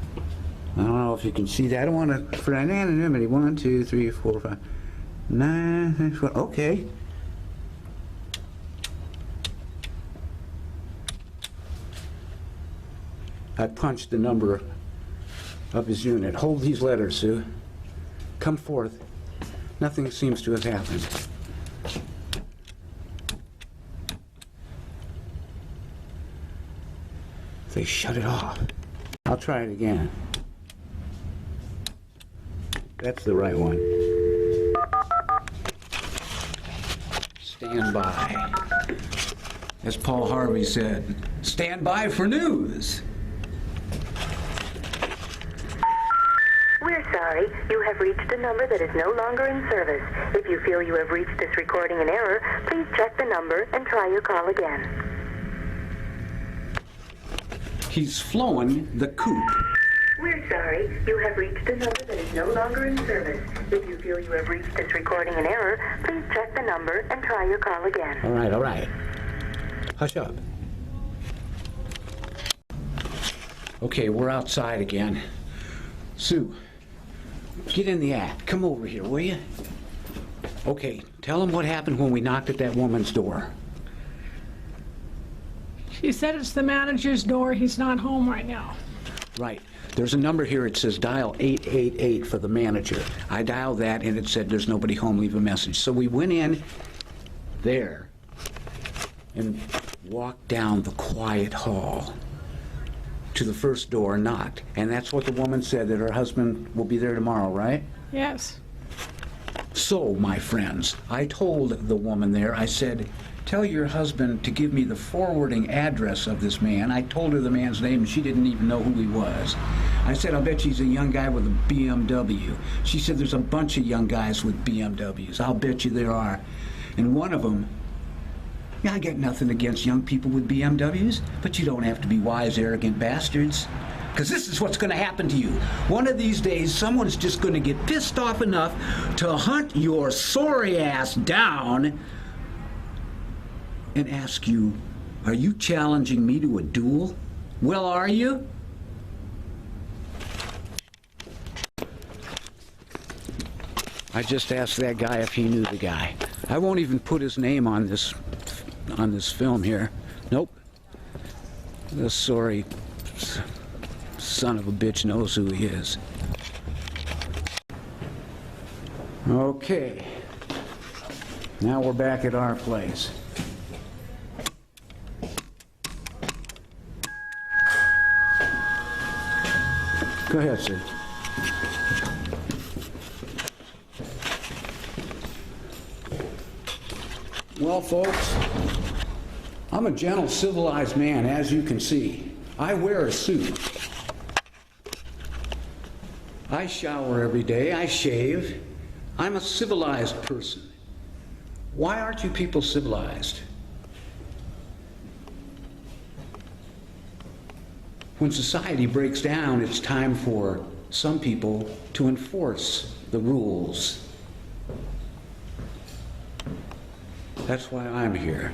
I don't know if you can see that. I don't want to, for anonymity, 1, 2, 3, 4, 5, 9, 10, 12, okay. I punched the number of his unit. Hold these letters, Sue. Come forth. Nothing seems to have happened. They shut it off. I'll try it again. That's the right one. Stand by. As Paul Harvey said, stand by for news. We're sorry. You have reached a number that is no longer in service. If you feel you have reached this recording in error, please check the number and try your call again. He's flown the coop. We're sorry. You have reached a number that is no longer in service. If you feel you have reached this recording in error, please check the number and try your call again. All right, all right. Hush up. Okay, we're outside again. Sue, get in the act. Come over here, will you? Okay, tell him what happened when we knocked at that woman's door. She said it's the manager's door. He's not home right now. Right. There's a number here. It says dial 888 for the manager. I dialed that, and it said there's nobody home. Leave a message. So we went in there and walked down the quiet hall to the first door and knocked. And that's what the woman said, that her husband will be there tomorrow, right? Yes. So, my friends, I told the woman there, I said, tell your husband to give me the forwarding address of this man. I told her the man's name, and she didn't even know who he was. I said, I'll bet he's a young guy with a BMW. She said, there's a bunch of young guys with BMWs. I'll bet you there are. And one of them, yeah, I got nothing against young people with BMWs, but you don't have to be wise, arrogant bastards. Because this is what's going to happen to you. One of these days, someone's just going to get pissed off enough to hunt your sorry ass down and ask you, are you challenging me to a duel? Well, are you? I just asked that guy if he knew the guy. I won't even put his name on this film here. Nope. The sorry son of a bitch knows who he is. Okay. Now we're back at our place. Go ahead, Sue. Well, folks, I'm a gentle, civilized man, as you can see. I wear a suit. I shower every day. I shave. I'm a civilized person. Why aren't you people civilized? When society breaks down, it's time for some people to enforce the rules. That's why I'm here.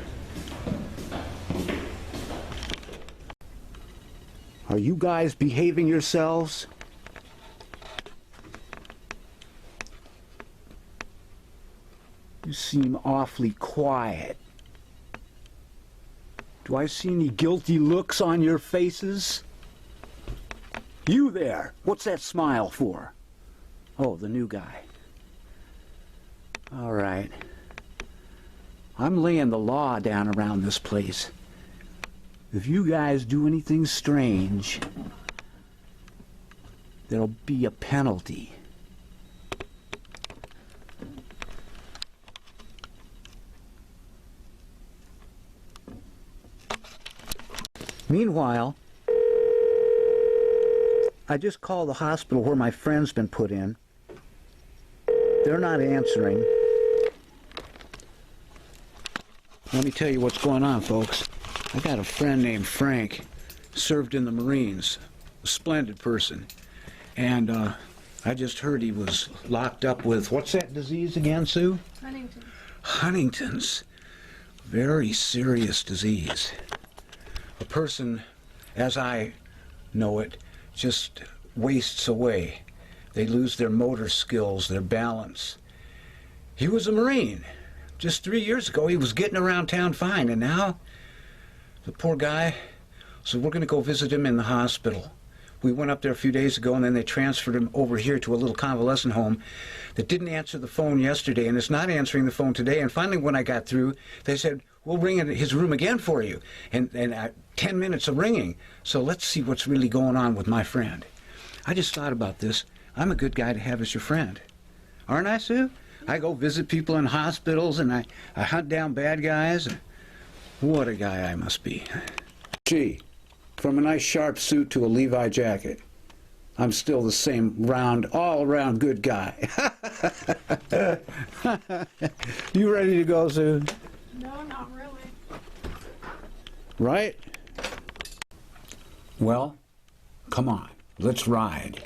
Are you guys behaving yourselves? You seem awfully quiet. Do I see any guilty looks on your faces? You there, what's that smile for? Oh, the new guy. All right. I'm laying the law down around this place. If you guys do anything strange, there'll be a penalty. Meanwhile, I just called the hospital where my friend's been put in. They're not answering. Let me tell you what's going on, folks. I got a friend named Frank, served in the Marines, a splendid person. And I just heard he was locked up with, what's that disease again, Sue? Huntington. Huntington's. Very serious disease. A person, as I know it, just wastes away. They lose their motor skills, their balance. He was a Marine. Just 3 years ago, he was getting around town fine, and now, the poor guy, so we're going to go visit him in the hospital. We went up there a few days ago, and then they transferred him over here to a little convalescent home that didn't answer the phone yesterday, and it's not answering the phone today. And finally, when I got through, they said, we'll ring in his room again for you. And 10 minutes of ringing. So let's see what's really going on with my friend. I just thought about this. I'm a good guy to have as your friend. Aren't I, Sue? I go visit people in hospitals, and I hunt down bad guys. What a guy I must be. Gee, from a nice sharp suit to a Levi jacket, I'm still the same round, all-around good guy. You ready to go, Sue? No, not really. Right? Well, come on, let's ride.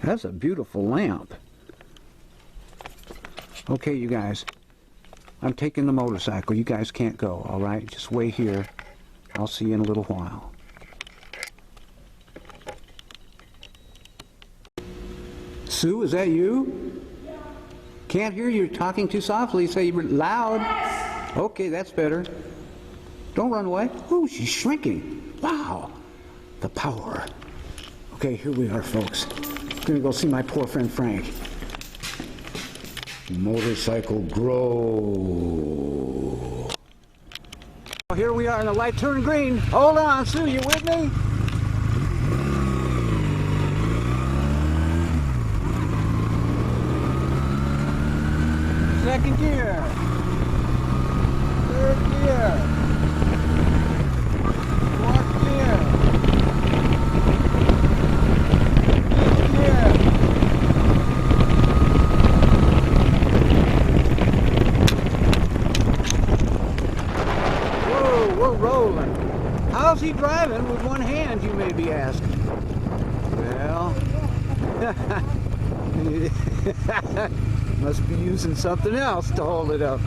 That's a beautiful lamp. Okay, you guys, I'm taking the motorcycle. You guys can't go, all right? Just wait here. I'll see you in a little while. Sue, is that you? Yeah. Can't hear you. You're talking too softly. Say loud. Yes. Okay, that's better. Don't run away. Oh, she's shrinking. Wow. The power. Okay, here we are, folks. I'm gonna go see my poor friend Frank. Motorcycle grow. Here we are, and the light turned green. Hold on, Sue, you with me? Second gear. may be asking. Well, must be using something else to hold it up.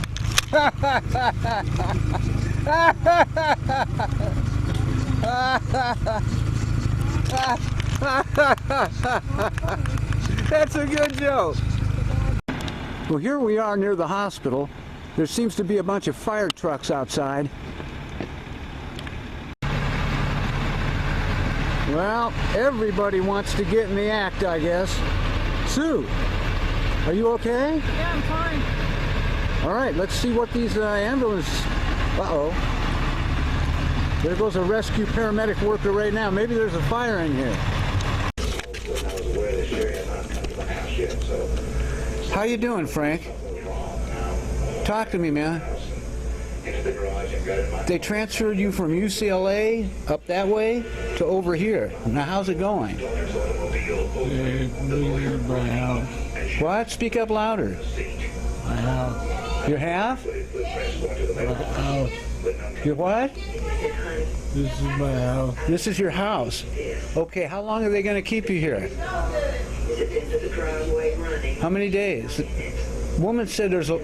That's a good joke. Well, here we are near the hospital. There seems to be a bunch of fire trucks outside. Well, everybody wants to get in the act, I guess. Sue, are you okay? Yeah, I'm fine. All right, let's see what these ambulance... Uh-oh. There goes a rescue paramedic worker right now. Maybe there's a fire in here. How you doing, Frank? Talk to me, man. They transferred you from UCLA up that way to over here. Now, how's it going? My house. What? Speak up louder. My house. Your half? My house. Your what? This is my house. This is your house. Okay, how long are they going to keep you here? How many days? Woman said there's a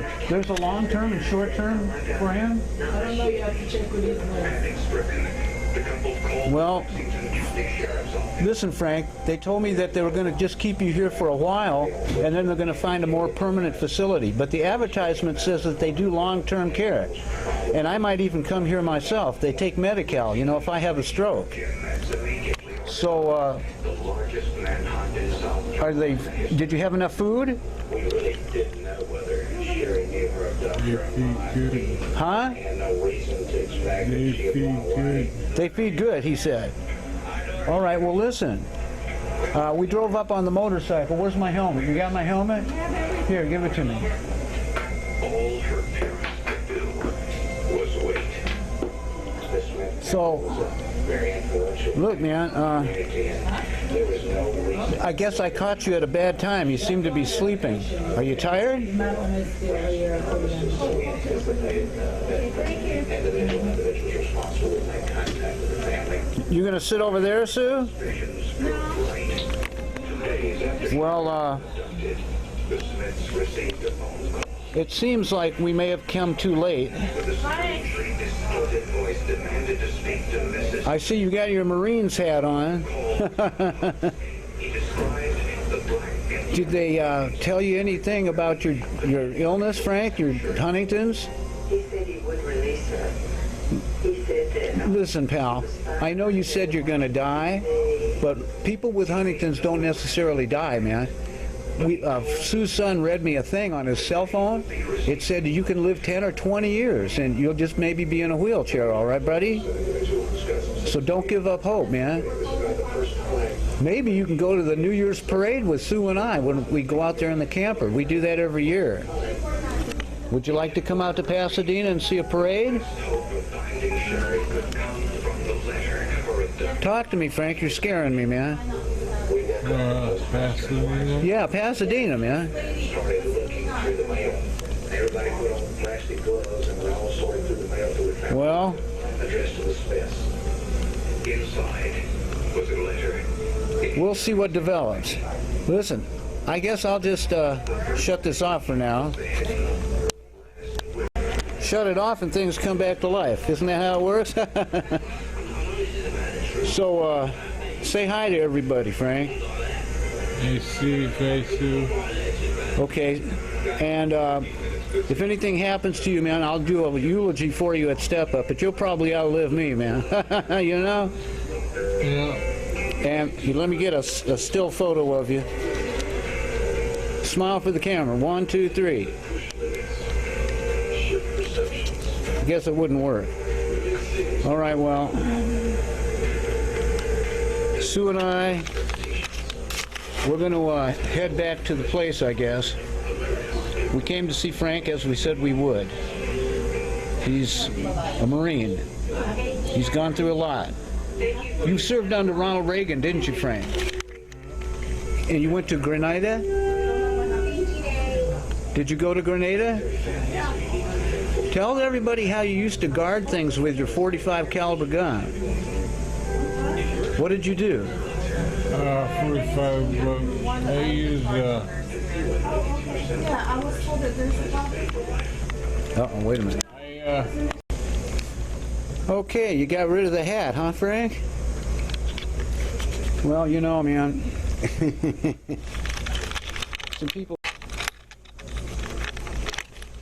long-term and short-term for him? I don't know, you have to check with his Well, listen, Frank, they told me that they were going to just keep you here for a while, and then they're going to find a more permanent facility. But the advertisement says that they do long-term care. And I might even come here myself. They take Medi-Cal, you know, if I have a stroke. So, did you have enough food? Huh? They feed good, he said. All right, well, listen. We drove up on the motorcycle. Where's my helmet? You got my helmet? Here, give it to me. So, look, man, I guess I caught you at a bad time. You seem to be sleeping. Are you tired? You gonna sit over there, Sue? Well, it seems like we may have come too late. I see you got your Marines hat on. Did they tell you anything about your illness, Frank, your Huntington's? He said he would release her. He said that... Listen, pal, I know you said you're going to die, but people with Huntington's don't necessarily die, man. Sue's son read me a thing on his cell phone. It said you can live 10 or 20 years, and you'll just maybe be in a wheelchair, all right, buddy? So don't give up hope, man. Maybe you can go to the New Year's parade with Sue and I when we go out there in the camper. We do that every year. Would you like to come out to Pasadena and see a parade? Talk to me, Frank. You're scaring me, man. Pasadena? Yeah, Pasadena, man. Well, we'll see what develops. Listen, I guess I'll just shut this off for now. Shut it off and things come back to life. Isn't that how it works? So, say hi to everybody, Frank. Hey, Steve, hey, Sue. Okay, and if anything happens to you, man, I'll do a eulogy for you at Step Up, but you'll probably outlive me, man. You know? Yeah. And let me get a still photo of you. Smile for the camera. 1, 2, 3. I guess it wouldn't work. All right, well, Sue and I, we're going to head back to the place, I guess. We came to see Frank as we said we would. He's a Marine. He's gone through a lot. You served under Ronald Reagan, didn't you, Frank? And you went to Grenada? Did you go to Grenada? Tell everybody how you used to guard things with your .45 caliber gun. What did you do? 45 bucks. I used, Uh-oh, wait a minute. Okay, you got rid of the hat, huh, Frank? Well, you know, man. Some people...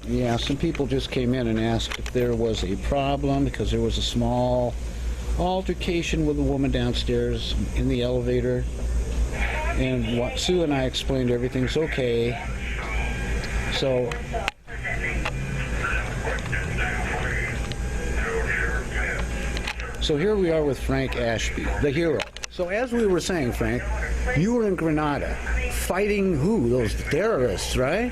Yeah, some people just came in and asked if there was a problem because there was a small altercation with a woman downstairs in the elevator. And what Sue and I explained everything's okay. So here we are with Frank Ashby, the hero. So as we were saying, Frank, you were in Grenada fighting who? Those terrorists, right?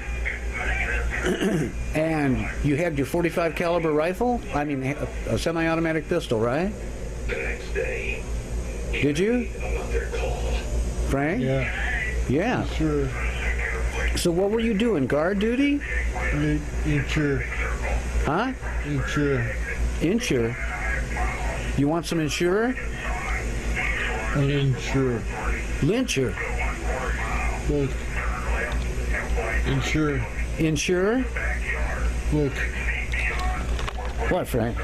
And you had your .45 caliber rifle? I mean, a semi-automatic pistol, right? Did you? Frank? yeah, Yeah. sure. So what were you doing? Guard duty? Insure. Huh? Insure. Insure? You want some insurer? Insure. Lyncher. Look. Insure. Insurer? Look. What, Frank?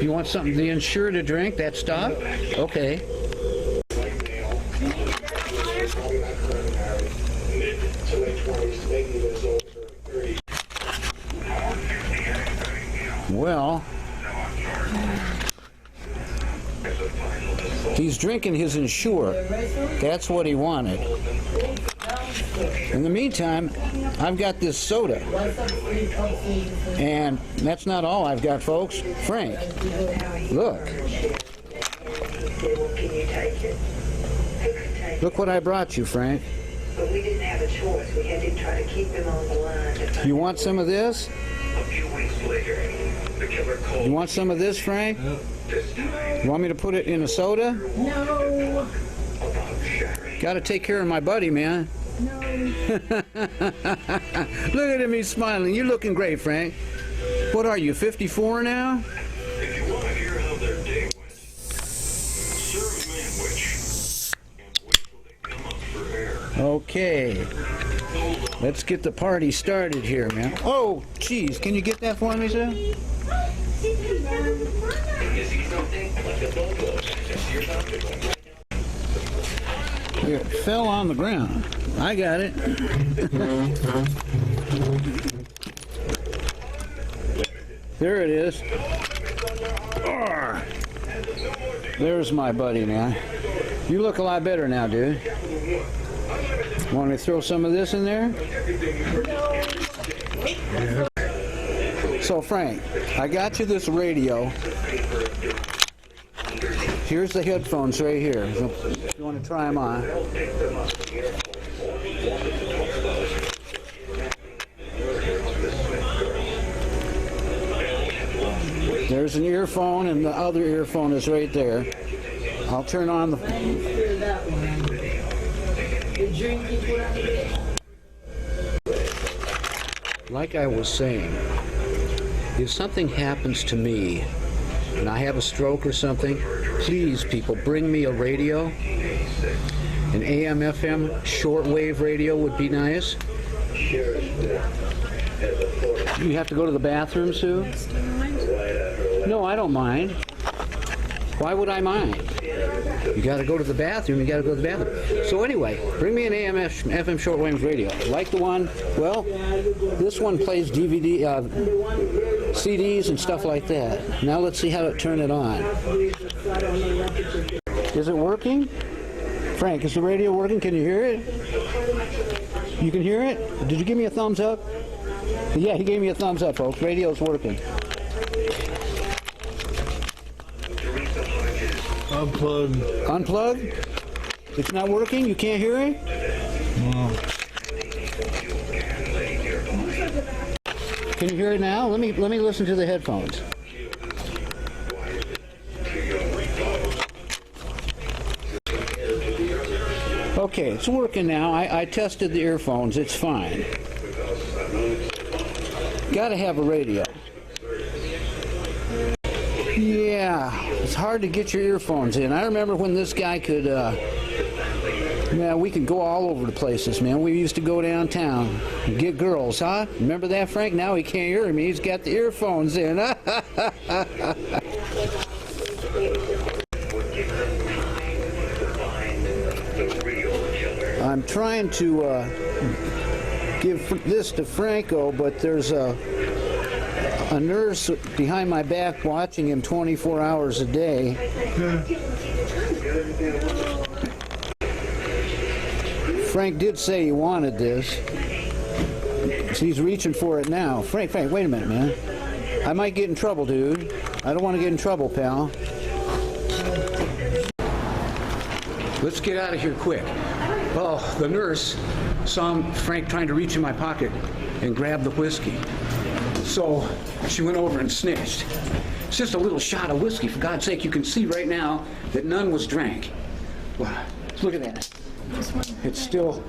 You want something to insure to drink? That stuff? Okay. Well, he's drinking his Ensure. That's what he wanted. In the meantime, I've got this soda. And that's not all I've got, folks. Frank, look. Can you take it? He could take it. Look what I brought you, Frank. But we didn't have a choice. We had to try to keep him on the line. You want some of this? A few weeks later, the killer called. You want some of this, Frank? This time, You want me to put it in a soda? No, about shattering. Got to take care of my buddy, man. no. Look at him, he's smiling. You're looking great, Frank. What are you, 54 now? If you want to hear how their day went, serve Manwich and wait till they come up for air. Okay. Let's get the party started here, man. Oh, geez. Can you get that for me, sir? You see something like a bulldozer just your optical. It fell on the ground. I got it. There it is. Arr. There's my buddy, man. You look a lot better now, dude. Want me to throw some of this in there? So, Frank, I got you this radio. Here's the headphones right here. If you want to try them on. There's an earphone, and the other earphone is right there. I'll turn on the... Like I was saying, if something happens to me and I have a stroke or something, please, people, bring me a radio. An AM, FM, shortwave radio would be nice. You have to go to the bathroom, Sue? No, I don't mind. Why would I mind? You got to go to the bathroom. You got to go to the bathroom. So anyway, bring me an AM, FM shortwave radio. Like the one, well, this one plays DVD, CDs and stuff like that. Now let's see how to turn it on. Is it working? Frank, is the radio working? Can you hear it? You can hear it? Did you give me a thumbs up? Yeah, he gave me a thumbs up, folks. Radio's working. Unplugged. Unplug? It's not working? You can't hear it? No. Can you hear it now? Let me listen to the headphones. Okay, it's working now. I tested the earphones. It's fine. Gotta have a radio. Yeah. It's hard to get your earphones in. I remember when this guy could, man, we could go all over the places, man. We used to go downtown and get girls, huh? Remember that, Frank? Now he can't hear me. He's got the earphones in. I'm trying to give this to Franco, but there's a nurse behind my back watching him 24 hours a day. Frank did say he wanted this. So he's reaching for it now. Frank, wait a minute, man. I might get in trouble, dude. I don't want to get in trouble, pal. Let's get out of here quick. Oh, the nurse saw Frank trying to reach in my pocket and grab the whiskey. So she went over and snitched. It's just a little shot of whiskey, for God's sake. You can see right now that none was drank. Wow. Look at that. It's still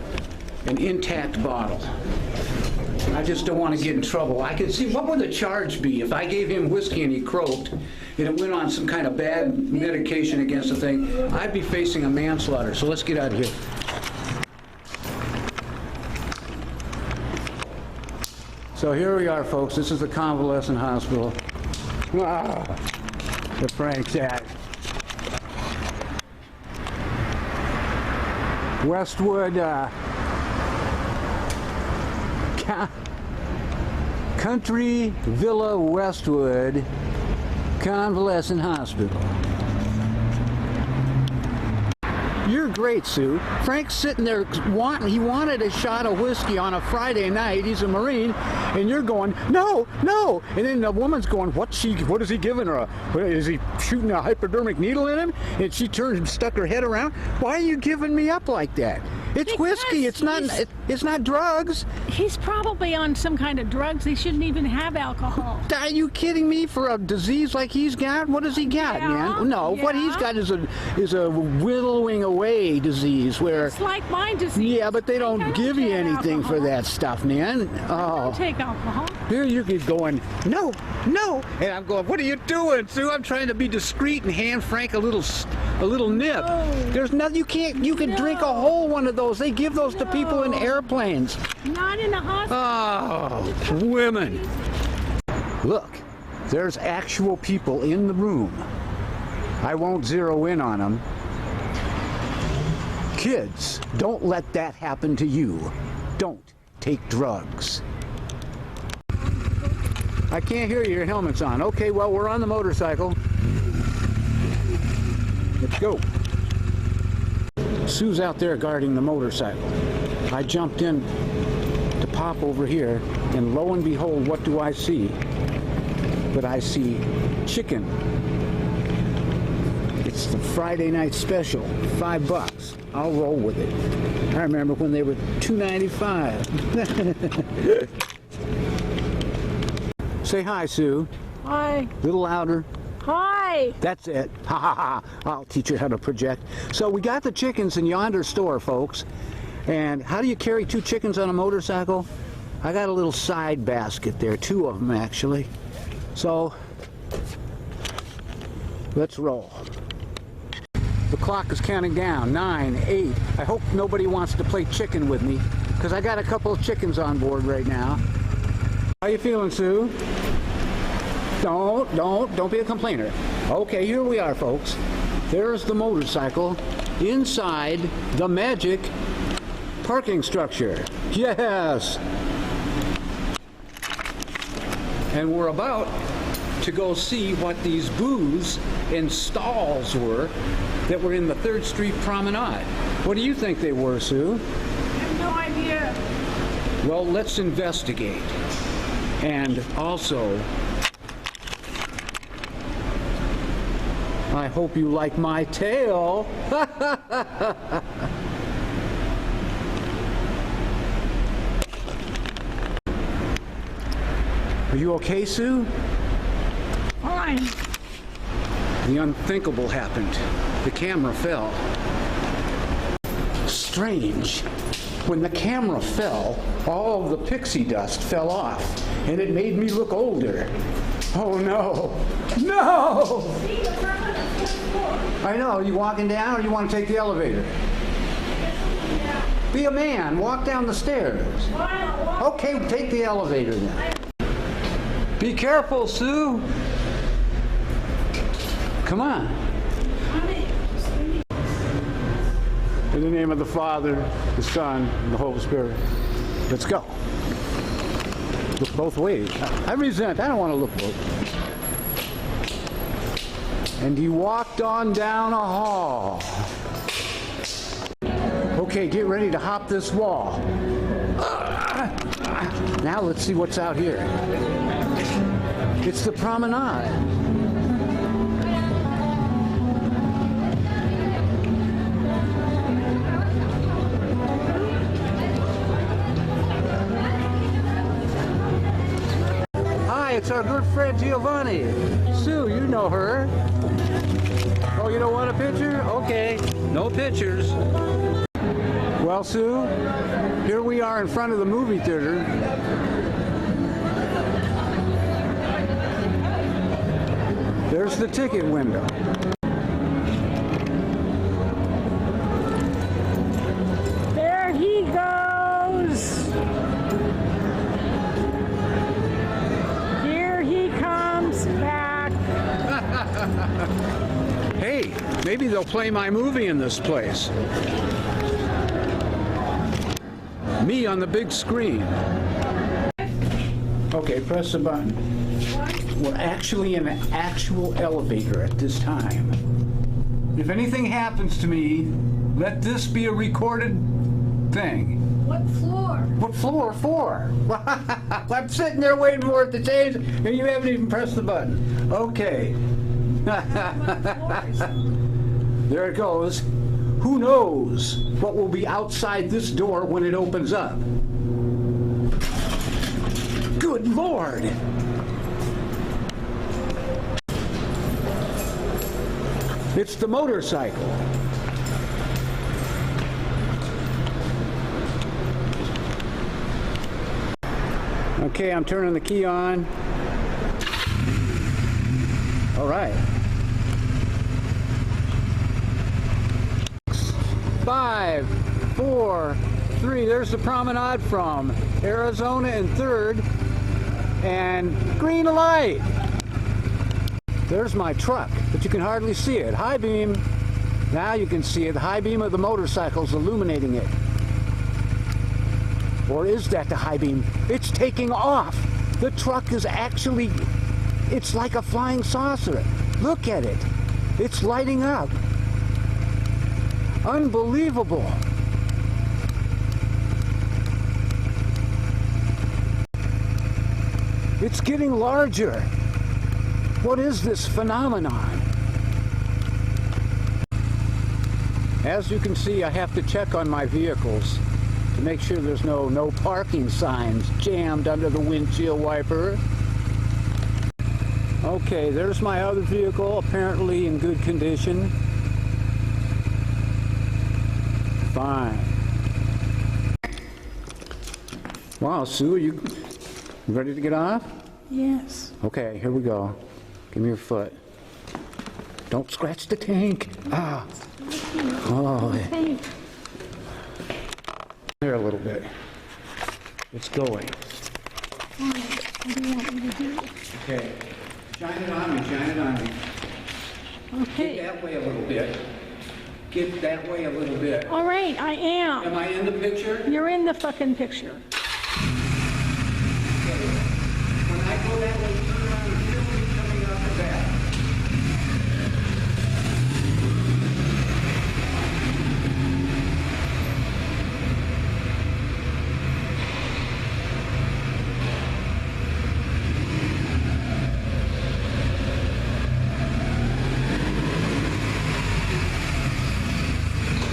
an intact bottle. I just don't want to get in trouble. I could see, what would the charge be if I gave him whiskey and he croaked and it went on some kind of bad medication against the thing? I'd be facing a manslaughter. So let's get out of here. So here we are, folks. This is the convalescent hospital. Ah, the Frank's at. Westwood Country Villa Westwood Convalescent Hospital. You're great, Sue. Frank's sitting there he wanted a shot of whiskey on a Friday night. He's a Marine, and you're going, no, no. And then the woman's going, what is he giving her? Is he shooting a hypodermic needle in him? And she turned and stuck her head around. Why are you giving me up like that? It's whiskey. It's not drugs. He's probably on some kind of drugs. He shouldn't even have alcohol. Are you kidding me? For a disease like he's got? What does he got, man? No, what he's got is a whittling away disease where. It's like my disease. Yeah, but they don't give you anything for that stuff, man. I don't take alcohol. Here you're going, no, no, and I'm going, what are you doing, Sue? I'm trying to be discreet and hand Frank a little nip. No. There's nothing you can't. You can drink a whole one of those. They give those to people in airplanes. Not in the hospital. Oh, women. Look, there's actual people in the room. I won't zero in on them. Kids, don't let that happen to you. Don't take drugs. I can't hear you. Your helmet's on. Okay, well, we're on the motorcycle. Let's go. Sue's out there guarding the motorcycle. I jumped in to pop over here, and lo and behold, what do I see? But I see chicken. It's the Friday night special, $5. I'll roll with it. I remember when they were $2.95. Say hi, Sue. Hi. A little louder. Hi. That's it. Ha ha ha. I'll teach you how to project. So we got the chickens in yonder store, folks. And how do you carry 2 chickens on a motorcycle? I got a little side basket there, 2 of them actually. So let's roll. The clock is counting down. 9, 8. I hope nobody wants to play chicken with me, because I got a couple of chickens on board right now. How you feeling, Sue? Don't be a complainer. Okay, here we are, folks. There's the motorcycle inside the magic parking structure. Yes! And we're about to go see what these booths and stalls were that were in the 3rd Street Promenade. What do you think they were, Sue? I have no idea. Well, let's investigate. And also, I hope you like my tail. Are you okay, Sue? Fine. The unthinkable happened. The camera fell. Strange. When the camera fell, all of the pixie dust fell off, and it made me look older. Oh no! No! I know. Are you walking down or you want to take the elevator? Be a man. Walk down the stairs. Okay, take the elevator then. Be careful, Sue. Come on. In the name of the Father, the Son, and the Holy Spirit. Let's go. Look both ways. I resent. I don't want to look both. And he walked on down a hall. Okay, get ready to hop this wall. Now let's see what's out here. It's the promenade. It's our good friend Giovanni. Sue, you know her. Oh, you don't want a picture? Okay, no pictures. Well, Sue, here we are in front of the movie theater. There's the ticket window. There he goes. Hey, maybe they'll play my movie in this place. Me on the big screen. Okay, press the button. We're actually in an actual elevator at this time. If anything happens to me, let this be a recorded thing. What floor? What floor for? I'm sitting there waiting for it to change, and you haven't even pressed the button. Okay. There it goes. Who knows what will be outside this door when it opens up? Good Lord! It's the motorcycle. Okay, I'm turning the key on. All right. 5, 4, 3. There's the promenade from Arizona and 3rd. And green light. There's my truck, but you can hardly see it. High beam. Now you can see it. The high beam of the motorcycle's illuminating it. Or is that the high beam? It's taking off. The truck is actually, it's like a flying saucer. Look at it. It's lighting up. Unbelievable. It's getting larger. What is this phenomenon? As you can see, I have to check on my vehicles to make sure there's no parking signs jammed under the windshield wiper. Okay, there's my other vehicle, apparently in good condition. Fine. Wow, Sue, you ready to get off? Yes. Okay, here we go. Give me your foot. Don't scratch the tank. Ah. Oh. Hey. There a little bit. It's going. What do you want me to do? Okay. Shine it on me, shine it on me. Okay. Get that way a little bit. Get that way a little bit. All right, I am. Am I in the picture? You're in the fucking picture. When I go that way, turn around and feel me coming out the back.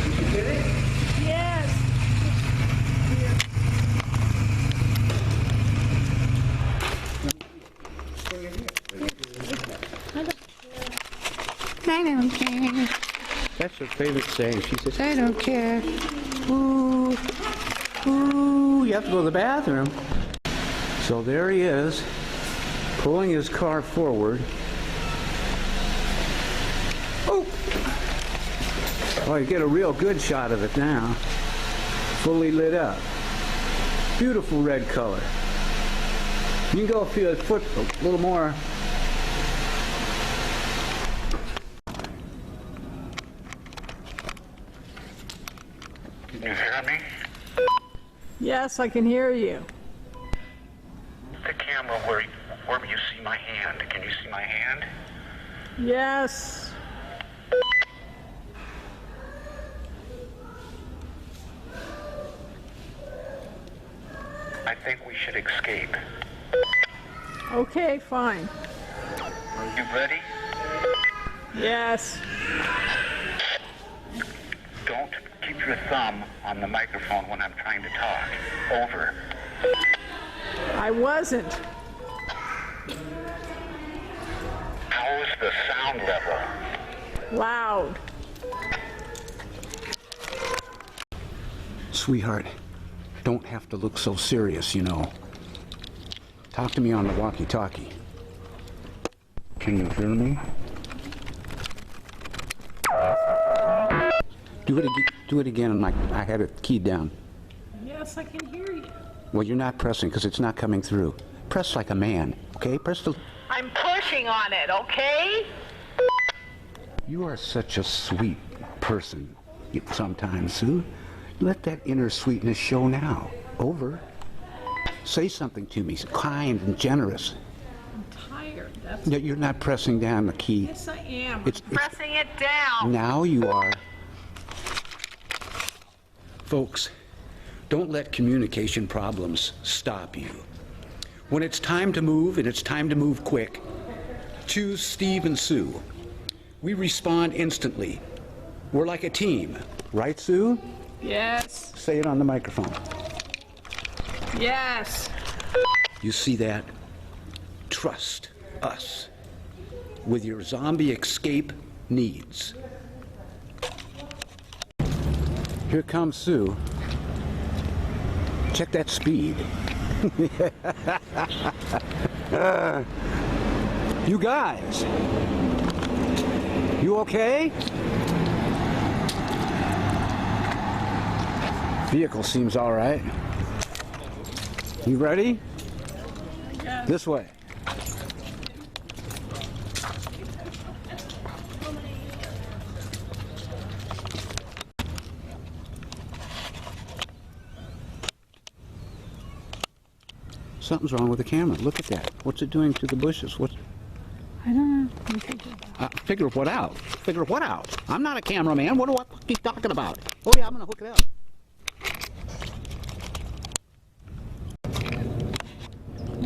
Did you get it? Yes. I don't care. That's her favorite saying. She says, I don't care. Ooh, ooh, you have to go to the bathroom. So there he is, pulling his car forward. Oh, Oh, you get a real good shot of it now. Fully lit up. Beautiful red color. You can go a foot, a little more. Can you hear me? Yes, I can hear you. The camera where you see my hand. Can you see my hand? Yes. I think we should escape. Okay, fine. Are you ready? Yes. Don't keep your thumb on the microphone when I'm trying to talk. Over. I wasn't. How is the sound level? Loud. Sweetheart, don't have to look so serious, you know. Talk to me on the walkie-talkie. Can you hear me? Do it again, and I had it keyed down. Yes, I can hear you. Well, you're not pressing because it's not coming through. Press like a man, okay? Press the... I'm pushing on it, okay? You are such a sweet person sometimes, Sue. Let that inner sweetness show now. Over. Say something to me, kind and generous. I'm tired. That's. No, you're not pressing down the key. Yes, I am. It's Pressing it down. now you are. Folks, don't let communication problems stop you. When it's time to move, and it's time to move quick, choose Steve and Sue. We respond instantly. We're like a team. Right, Sue? Yes. Say it on the microphone. Yes. You see that? Trust us with your zombie escape needs. Here comes Sue. Check that speed. You guys, you okay? Vehicle seems all right. You ready? Yes. This way. Something's wrong with the camera. Look at that. What's it doing to the bushes? What? I don't know. Let me figure it out. Figure what out? Figure what out? I'm not a cameraman. What do I keep talking about? Oh yeah, I'm gonna hook it up.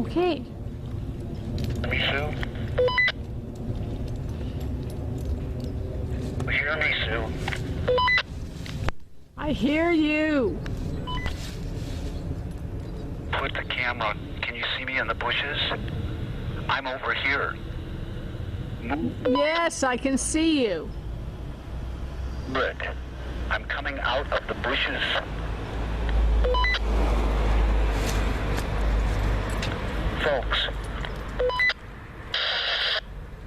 Okay. Me, Sue? Hear me, Sue? I hear you. Put the camera. Can you see me in the bushes? I'm over here. Yes, I can see you. Good. I'm coming out of the bushes. Folks,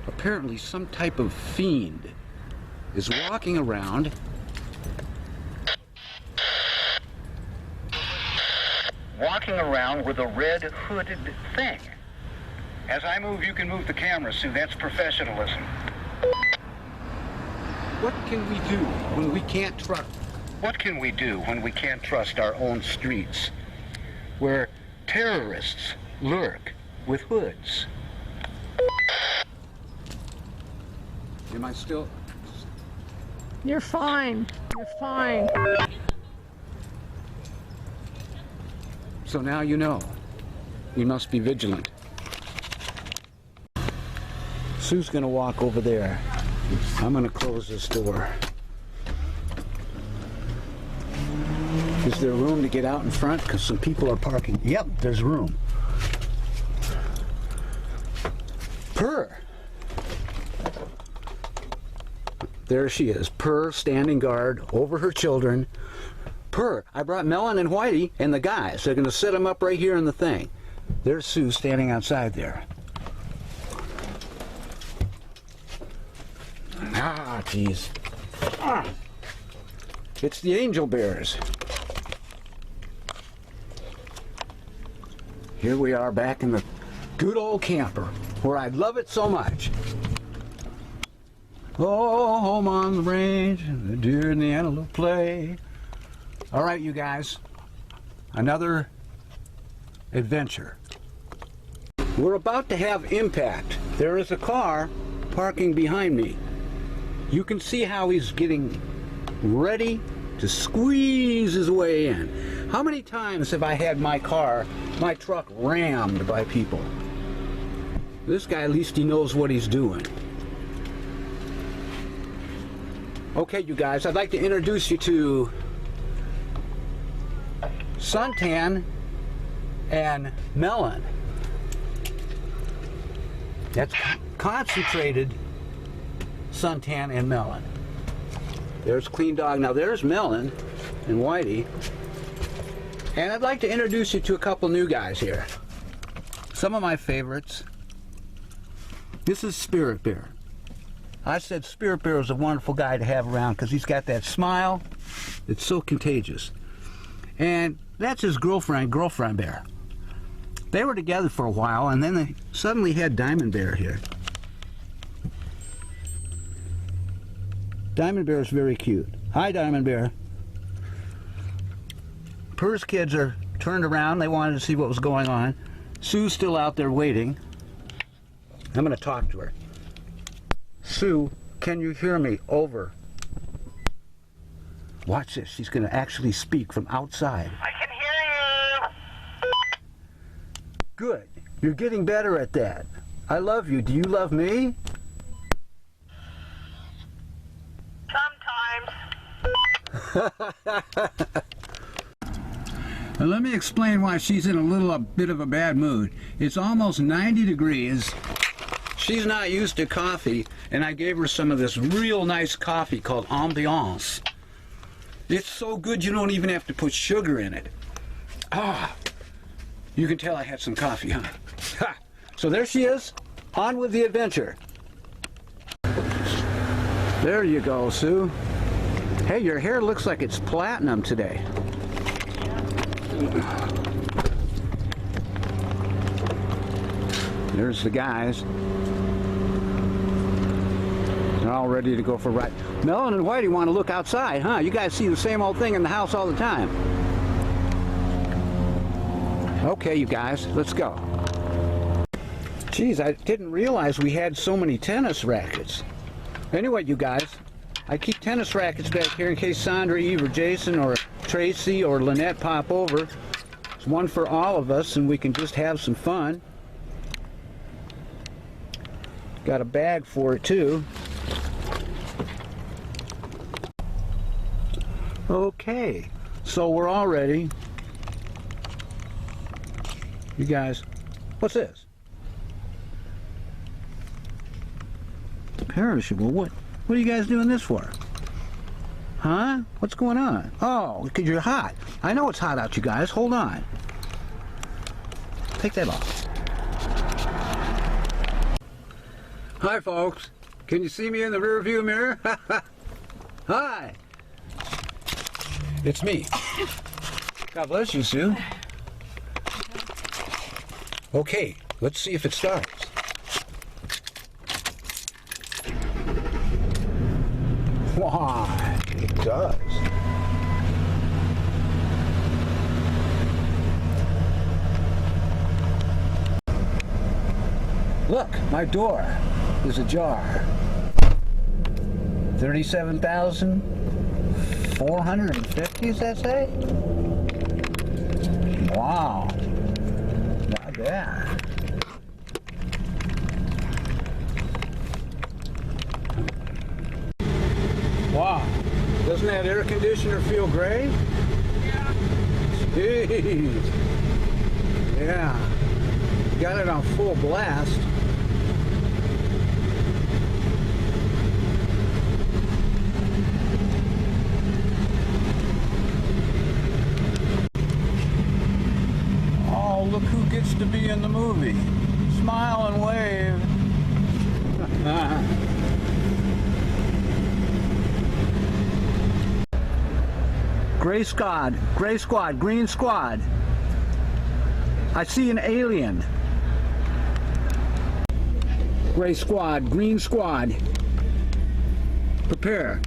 Apparently some type of fiend is walking around. with a red hooded thing. As I move, you can move the camera, Sue. That's professionalism. What can we do when we can't trust? What can we do when we can't trust our own streets, where terrorists lurk with hoods? Am I still? You're fine. You're fine. So now you know. We must be vigilant. Sue's gonna walk over there. I'm gonna close this door. Is there room to get out in front? Because some people are parking. Yep, there's room. Purr. There she is. Purr, standing guard over her children. Purr. I brought Melon and Whitey and the guys. They're going to set them up right here in the thing. There's Sue standing outside there. Ah, jeez. Ah. It's the Angel Bears. Here we are back in the good old camper where I love it so much. Oh, home on the range, the deer and the antelope play. All right, you guys, another adventure. We're about to have impact. There is a car parking behind me. You can see how he's getting ready to squeeze his way in. How many times have I had my truck rammed by people? This guy, at least he knows what he's doing. Okay, you guys, I'd like to introduce you to Suntan and Melon. That's concentrated Suntan and Melon. There's Clean Dog. Now there's Melon and Whitey. And I'd like to introduce you to a couple new guys here. Some of my favorites. This is Spirit Bear. I said Spirit Bear is a wonderful guy to have around because he's got that smile. It's so contagious. And that's his girlfriend Bear. They were together for a while, and then they suddenly had Diamond Bear here. Diamond Bear is very cute. Hi, Diamond Bear. Purr's kids are turned around. They wanted to see what was going on. Sue's still out there waiting. I'm going to talk to her. Sue, can you hear me? Over. Watch this. She's going to actually speak from outside. I can hear you. Good. You're getting better at that. I love you. Do you love me? Sometimes. Now let me explain why she's in a bit of a bad mood. It's almost 90 degrees. She's not used to coffee, and I gave her some of this real nice coffee called Ambiance. It's so good you don't even have to put sugar in it. Ah, you can tell I had some coffee, huh? Ha! So there she is, on with the adventure. There you go, Sue. Hey, your hair looks like it's platinum today. There's the guys. They're all ready to go for a ride. Melon and Whitey want to look outside, huh? You guys see the same old thing in the house all the time. Okay, you guys, let's go. Geez, I didn't realize we had so many tennis rackets. Anyway, you guys, I keep tennis rackets back here in case Sandra, Eve, or Jason, or Tracy, or Lynette pop over. It's one for all of us, and we can just have some fun. Got a bag for it, too. Okay, so we're all ready. You guys, what's this? Perishable? What are you guys doing this for? Huh? What's going on? Oh, because you're hot. I know it's hot out, you guys. Hold on. Take that off. Hi, folks. Can you see me in the rear view mirror? Hi. It's me. God bless you, Sue. Okay, let's see if it starts. Why, it does. Look, my door is ajar. 37,450, does that say? Wow. Not bad. Wow. Doesn't that air conditioner feel great? Yeah. Jeez. Yeah. Got it on full blast. Oh, look who gets to be in the movie. Smile and wave. Gray squad, green squad. I see an alien. Gray squad, green squad. Prepare.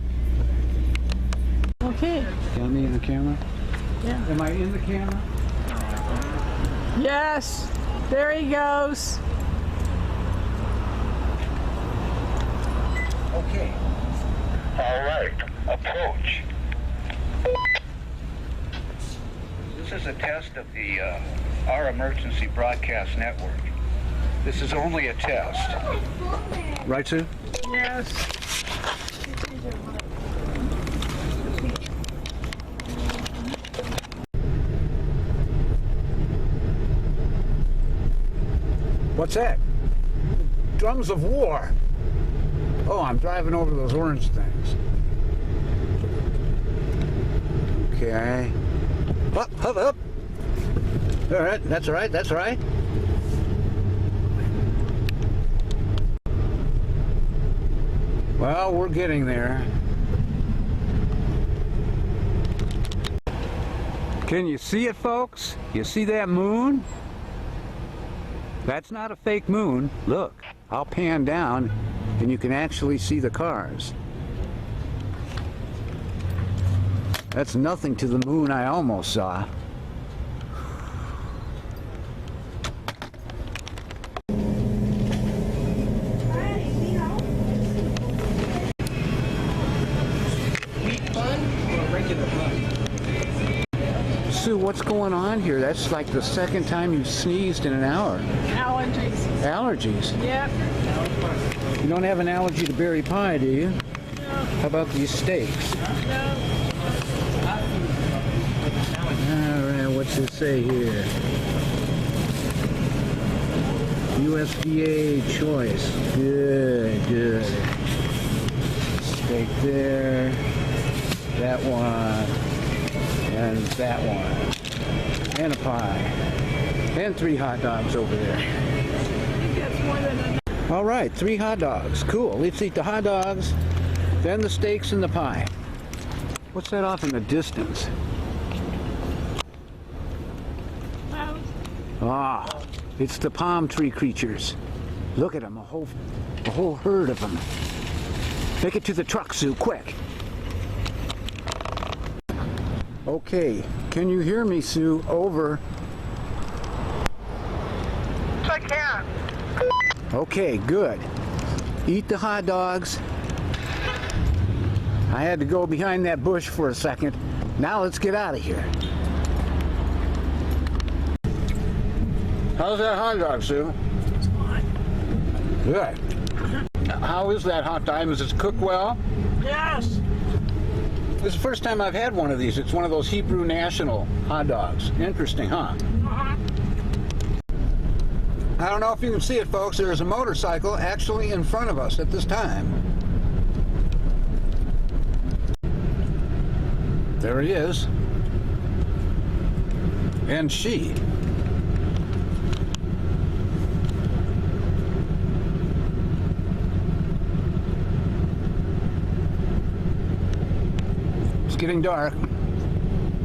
Okay. Got me in the camera? Yeah. Am I in the camera? Yes. There he goes. Okay. All right, approach. This is a test of our emergency broadcast network. This is only a test. Right, Sue? Yes. What's that? Drums of war. Oh, I'm driving over those orange things. Okay. Up. All right, that's all right, that's all right. Well, we're getting there. Can you see it, folks? You see that moon? That's not a fake moon. Look, I'll pan down and you can actually see the cars. That's nothing to the moon I almost saw. Sue, what's going on here? That's like the second time you've sneezed in an hour. Allergies. Allergies? Yep. You don't have an allergy to berry pie, do you? No. How about these steaks? No. All right, what's it say here? USDA choice. Good. Steak there. That one. And that one. And a pie. And 3 hot dogs over there. I think that's more than enough. All right, 3 hot dogs. Cool. Let's eat the hot dogs, then the steaks and the pie. What's that off in the distance? Ah, it's the palm tree creatures. Look at them, a whole herd of them. Make it to the truck, Sue, quick. Okay, can you hear me, Sue? Over. I can. Okay, good. Eat the hot dogs. I had to go behind that bush for a second. Now let's get out of here. How's that hot dog, Sue? It's fine. Good. How is that hot dog? Is it cooked well? Yes. This is the first time I've had one of these. It's one of those Hebrew National hot dogs. Interesting, huh? Uh-huh. I don't know if you can see it, folks. There's a motorcycle actually in front of us at this time. There he is. And she. It's getting dark.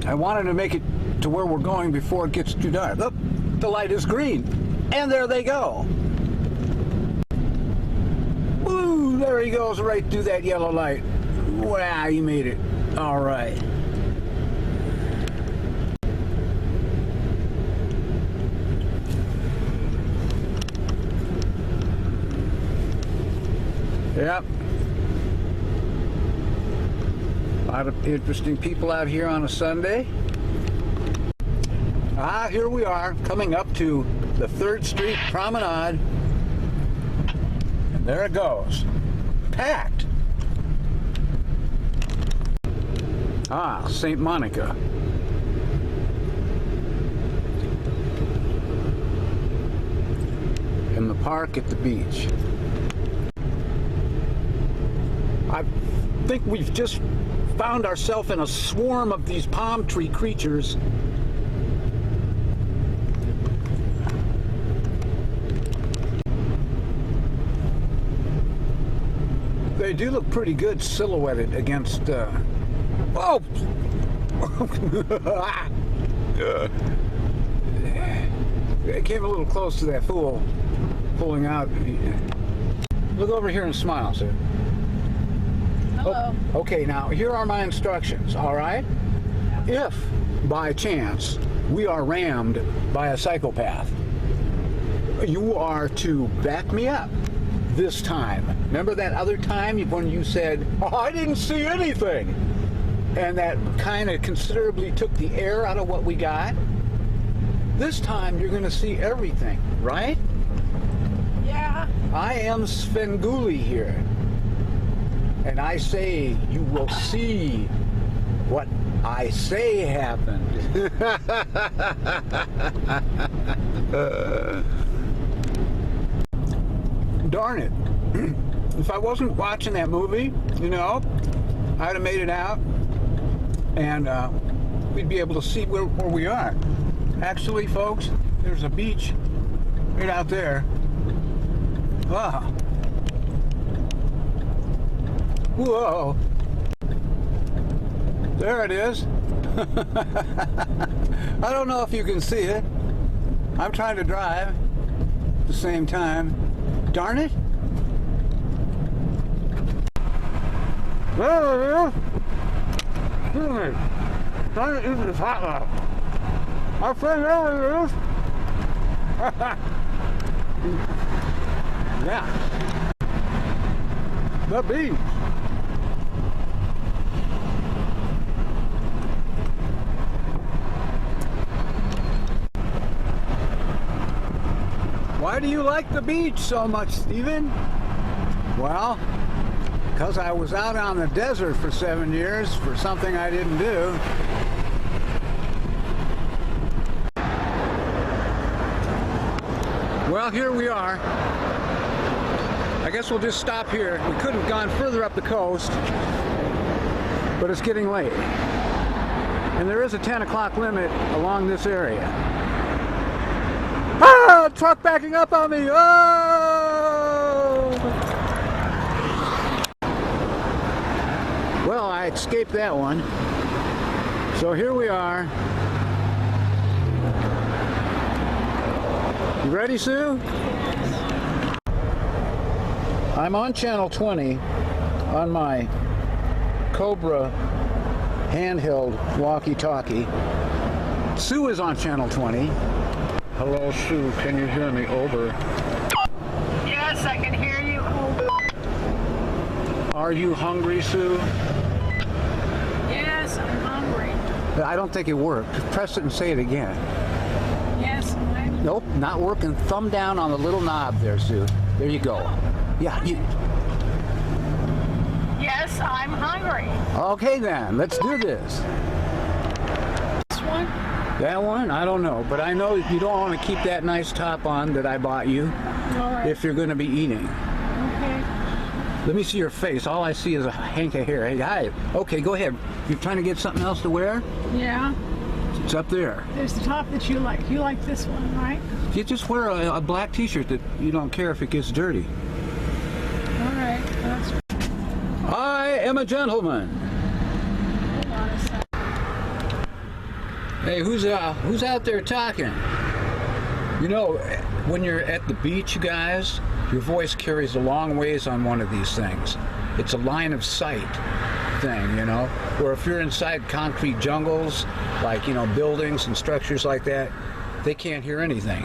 I wanted to make it to where we're going before it gets too dark. Look, the light is green. And there they go. Woo, there he goes right through that yellow light. Wow, you made it. All right. Yep. A lot of interesting people out here on a Sunday. Ah, here we are, coming up to the 3rd Street Promenade. And there it goes. Packed. Ah, St. Monica. In the park at the beach. I think we've just found ourselves in a swarm of these palm tree creatures. They do look pretty good silhouetted against, whoa! I came a little close to that fool pulling out. Look over here and smile, sir. Hello. Oh, okay, now here are my instructions, all right? If, by chance, we are rammed by a psychopath, you are to back me up this time. Remember that other time when you said, oh, I didn't see anything? And that kind of considerably took the air out of what we got? This time you're going to see everything, right? Yeah. I am Svengoolie here. And I say you will see what I say happened. Darn it. If I wasn't watching that movie, you know, I'd have made it out and we'd be able to see where we are. Actually, folks, there's a beach right out there. Ah. Whoa. There it is. I don't know if you can see it. I'm trying to drive at the same time. Darn it. There it is. Darn it, it's hot out. I say there it is. Yeah. The beach. Why do you like the beach so much, Stephen? Well, because I was out on the desert for 7 years for something I didn't do. Well, here we are. I guess we'll just stop here. We couldn't have gone further up the coast, but it's getting late. And there is a 10 o'clock limit along this area. Ah! Truck backing up on me! Oh! Well, I escaped that one. So here we are. You ready, Sue? I'm on channel 20 on my Cobra handheld walkie-talkie. Sue is on channel 20. Hello, Sue. Can you hear me? Over. Yes, I can hear you. Are you hungry, Sue? Yes, I'm hungry. I don't think it worked. Press it and say it again. Yes, I'm. Nope, not working. Thumb down on the little knob there, Sue. There you go. Yeah, you. Yes, I'm hungry. Okay then, let's do this. This one? That one? I don't know, but I know you don't want to keep that nice top on that I bought you All right. if you're going to be eating. Okay. Let me see your face. All I see is a hank of hair. Hey, hi. Okay, go ahead. You're trying to get something else to wear? Yeah. It's up there. There's the top that you like. You like this one, right? You just wear a black t-shirt that you don't care if it gets dirty. All right. That's. I am a gentleman. Hold on a second. Hey, who's out there talking? You know, when you're at the beach, you guys, your voice carries a long ways on one of these things. It's a line of sight thing, you know, where if you're inside concrete jungles, like, you know, buildings and structures like that, they can't hear anything.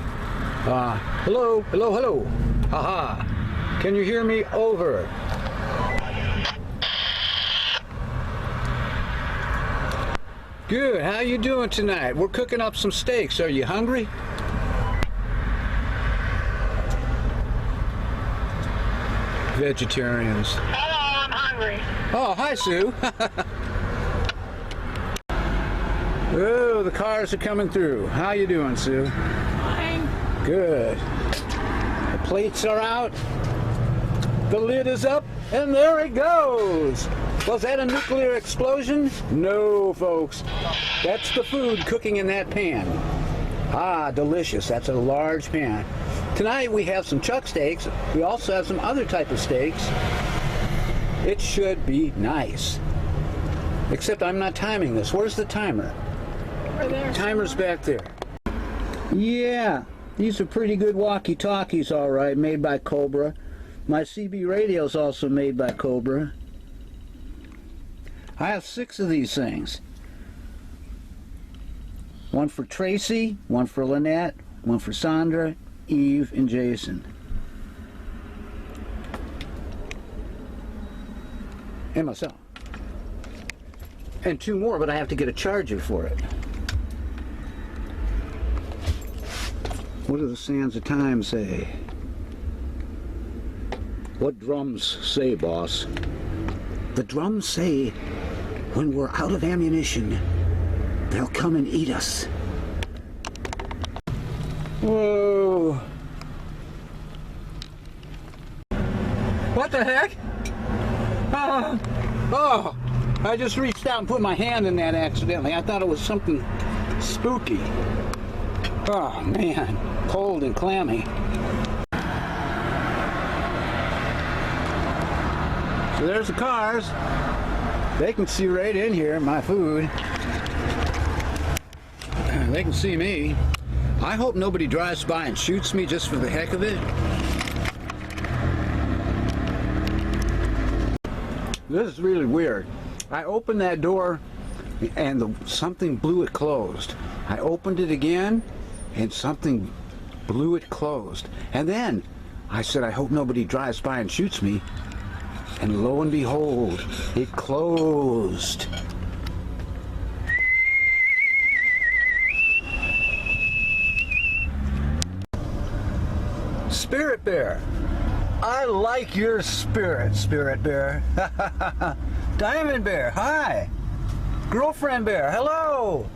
Hello, hello, hello. Haha. Can you hear me? Over. Good. How you doing tonight? We're cooking up some steaks. Are you hungry? Vegetarians. Hello, I'm hungry. Oh, hi, Sue. Oh, the cars are coming through. How you doing, Sue? Fine. Good. The plates are out. The lid is up, and there it goes. Was that a nuclear explosion? No, folks. That's the food cooking in that pan. Ah, delicious. That's a large pan. Tonight we have some chuck steaks. We also have some other type of steaks. It should be nice. Except I'm not timing this. Where's the timer? Over there. Timer's back there. Yeah, these are pretty good walkie-talkies, all right, made by Cobra. My CB radio's also made by Cobra. I have 6 of these things. One for Tracy, one for Lynette, one for Sandra, Eve, and Jason. And myself. And 2 more, but I have to get a charger for it. What do the sands of time say? What drums say, boss? The drums say, when we're out of ammunition, they'll come and eat us. Whoa. What the heck? Oh, I just reached out and put my hand in that accidentally. I thought it was something spooky. Oh, man. Cold and clammy. So there's the cars. They can see right in here, my food. They can see me. I hope nobody drives by and shoots me just for the heck of it. This is really weird. I opened that door and something blew it closed. I opened it again and something blew it closed. And then I said, I hope nobody drives by and shoots me. And lo and behold, it closed. Spirit Bear. I like your spirit, Spirit Bear. Diamond Bear, hi. Girlfriend Bear, hello.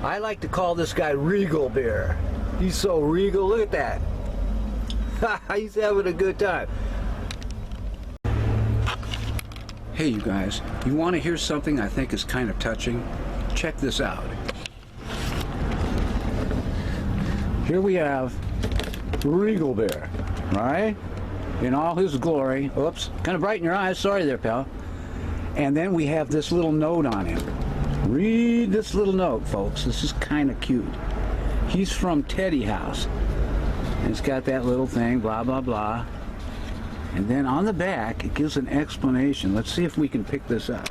I like to call this guy Regal Bear. He's so regal, look at that. He's having a good time. Hey you guys, you want to hear something I think is kind of touching? Check this out. Here we have Regal Bear, right? In all his glory. Oops, kind of bright in your eyes. Sorry there, pal. And then we have this little note on him. Read this little note, folks. This is kind of cute. He's from Teddy House. And it's got that little thing, blah, blah, blah. And then on the back, it gives an explanation. Let's see if we can pick this up.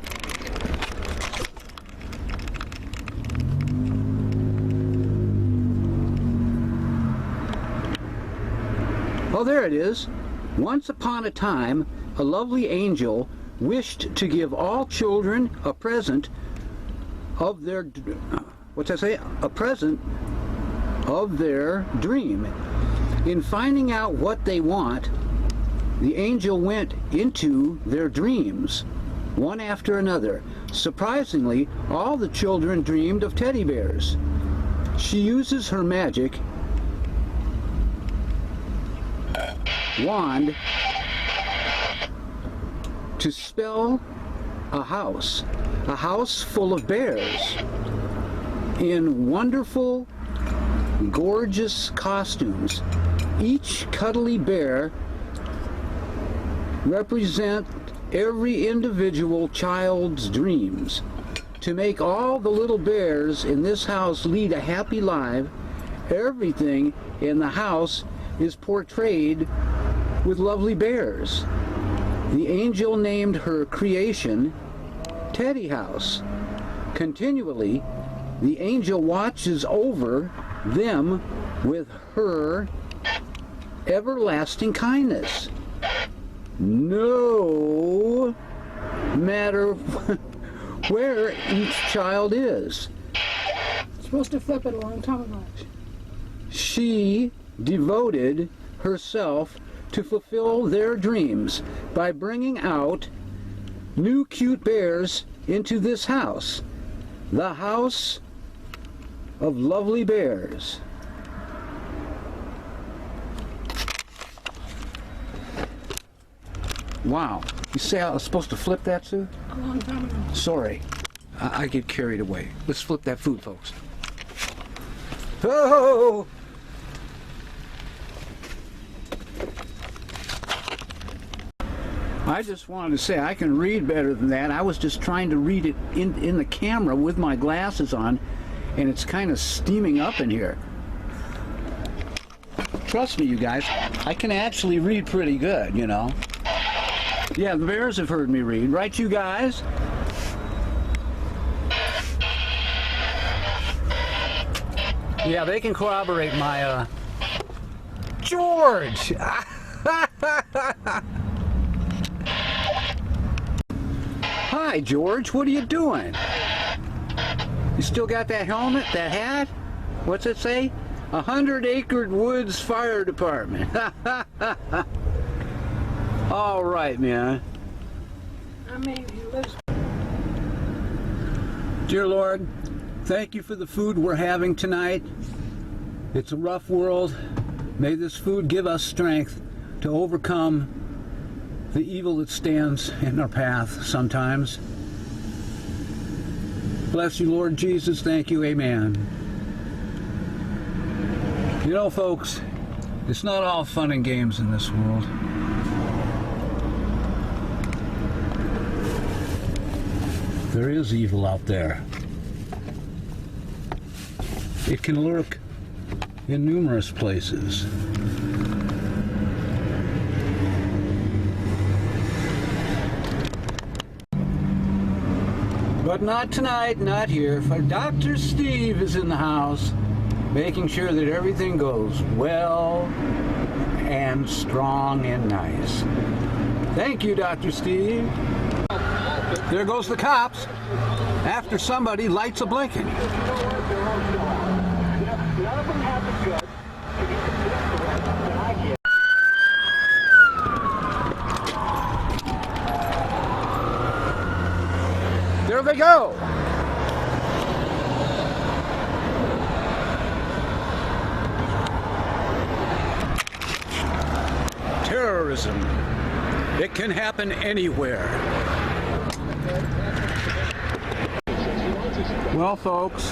Oh, there it is. Once upon a time, a lovely angel wished to give all children a present of their, what's that say? A present of their dream. In finding out what they want, the angel went into their dreams, one after another. Surprisingly, all the children dreamed of teddy bears. She uses her magic wand to spell a house full of bears in wonderful, gorgeous costumes. Each cuddly bear represent every individual child's dreams. To make all the little bears in this house lead a happy life, everything in the house is portrayed with lovely bears. The angel named her creation Teddy House. Continually, the angel watches over them with her everlasting kindness. No matter where each child is. Supposed to flip it a long time ago. She devoted herself to fulfill their dreams by bringing out new cute bears into this house, the house of lovely bears. Wow. You say I was supposed to flip that, Sue? A long time ago. Sorry. I get carried away. Let's flip that food, folks. Oh! I just wanted to say I can read better than that. I was just trying to read it in the camera with my glasses on, and it's kind of steaming up in here. Trust me, you guys, I can actually read pretty good, you know. Yeah, the bears have heard me read, right, you guys? Yeah, they can corroborate my, George! Hi, George, what are you doing? You still got that helmet, that hat? What's it say? 100 Acre Woods Fire Department. All right, man. I mean, he lives. Dear Lord, thank you for the food we're having tonight. It's a rough world. May this food give us strength to overcome the evil that stands in our path sometimes. Bless you, Lord Jesus. Thank you. Amen. You know, folks, it's not all fun and games in this world. There is evil out there. It can lurk in numerous places. But not tonight, not here, for Dr. Steve is in the house, making sure that everything goes well and strong and nice. Thank you, Dr. Steve. There goes the cops after somebody lights a blinking. There they go. Terrorism. It can happen anywhere. Well, folks,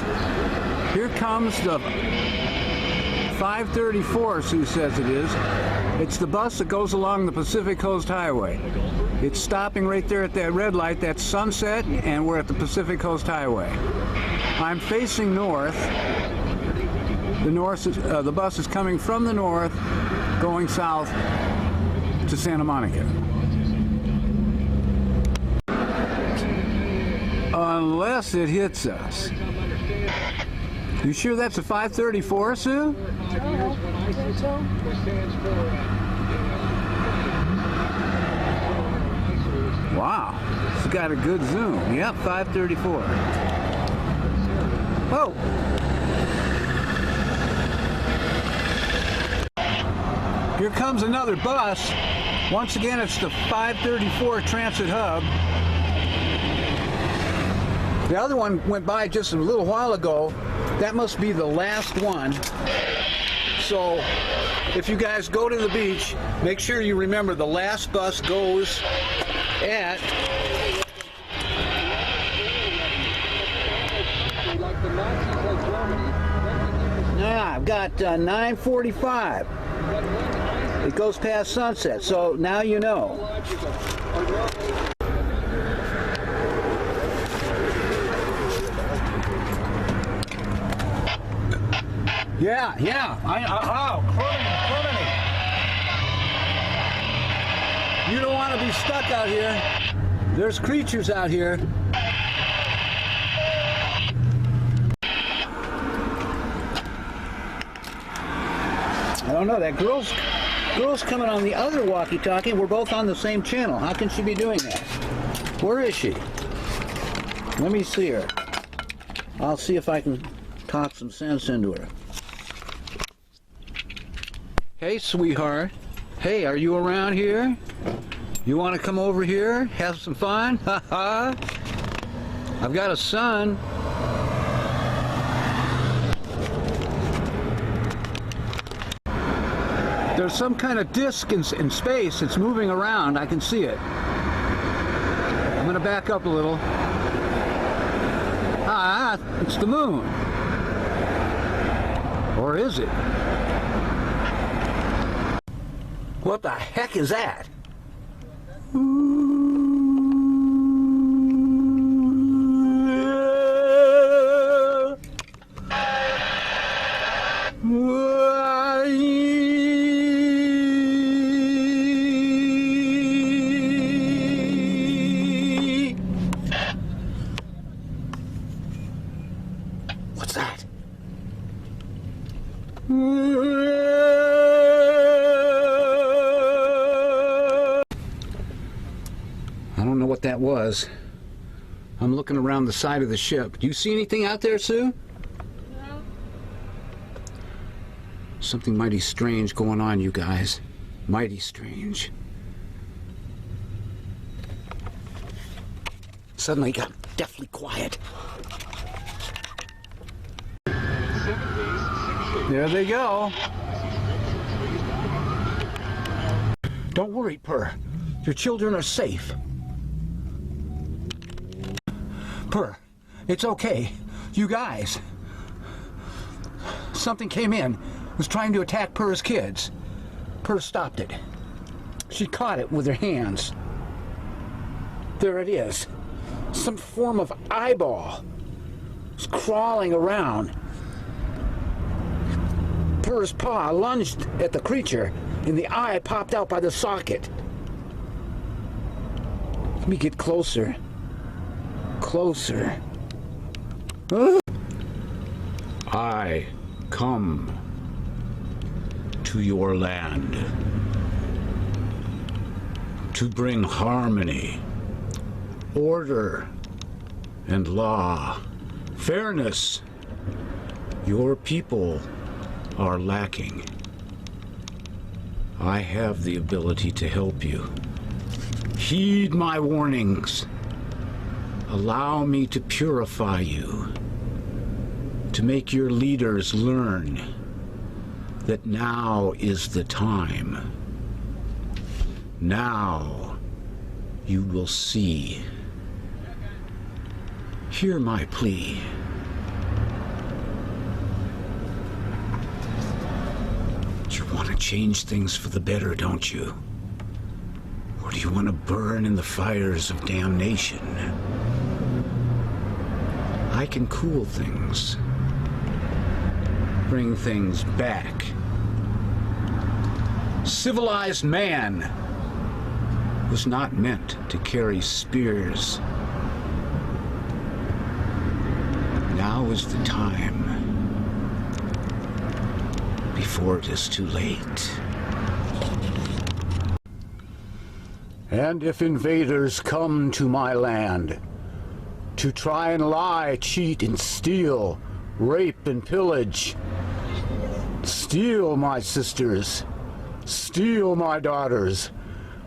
here comes the 534, Sue says it is. It's the bus that goes along the Pacific Coast Highway. It's stopping right there at that red light. That's Sunset, and we're at the Pacific Coast Highway. I'm facing north. The bus is coming from the north, going south to Santa Monica. Unless it hits us. You sure that's a 534, Sue? Wow, it's got a good zoom. Yep, 534. Oh! Here comes another bus. Once again, it's the 534 Transit Hub. The other one went by just a little while ago. That must be the last one. So if you guys go to the beach, make sure you remember the last bus goes at I've got 9:45. It goes past Sunset, so now you know. Yeah. Criminy. You don't want to be stuck out here. There's creatures out here. I don't know, that girl's coming on the other walkie-talkie. We're both on the same channel. How can she be doing that? Where is she? Let me see her. I'll see if I can talk some sense into her. Hey, sweetheart. Hey, are you around here? You want to come over here? Have some fun? Ha-ha. I've got a son. There's some kind of disc in space. It's moving around. I can see it. I'm going to back up a little. It's the moon. Or is it? What the heck is that? Ooh. I don't know what that was. I'm looking around the side of the ship. Do you see anything out there, Sue? No. Something mighty strange going on, you guys. Mighty strange. Suddenly got deathly quiet. There they go. Don't worry, Purr. Your children are safe. Purr, it's okay. You guys. Something came in, was trying to attack Purr's kids. Purr stopped it. She caught it with her hands. There it is. Some form of eyeball. It's crawling around. Purr's paw lunged at the creature, and the eye popped out by the socket. Let me get closer. Closer. I come to your land to bring harmony, order, and law, fairness. Your people are lacking. I have the ability to help you. Heed my warnings. Allow me to purify you, to make your leaders learn that now is the time. Now you will see. Hear my plea. You want to change things for the better, don't you? Or do you want to burn in the fires of damnation? I can cool things. Bring things back. Civilized man was not meant to carry spears. Now is the time, before it is too late. And if invaders come to my land to try and lie, cheat, and steal, rape and pillage, steal my sisters, steal my daughters,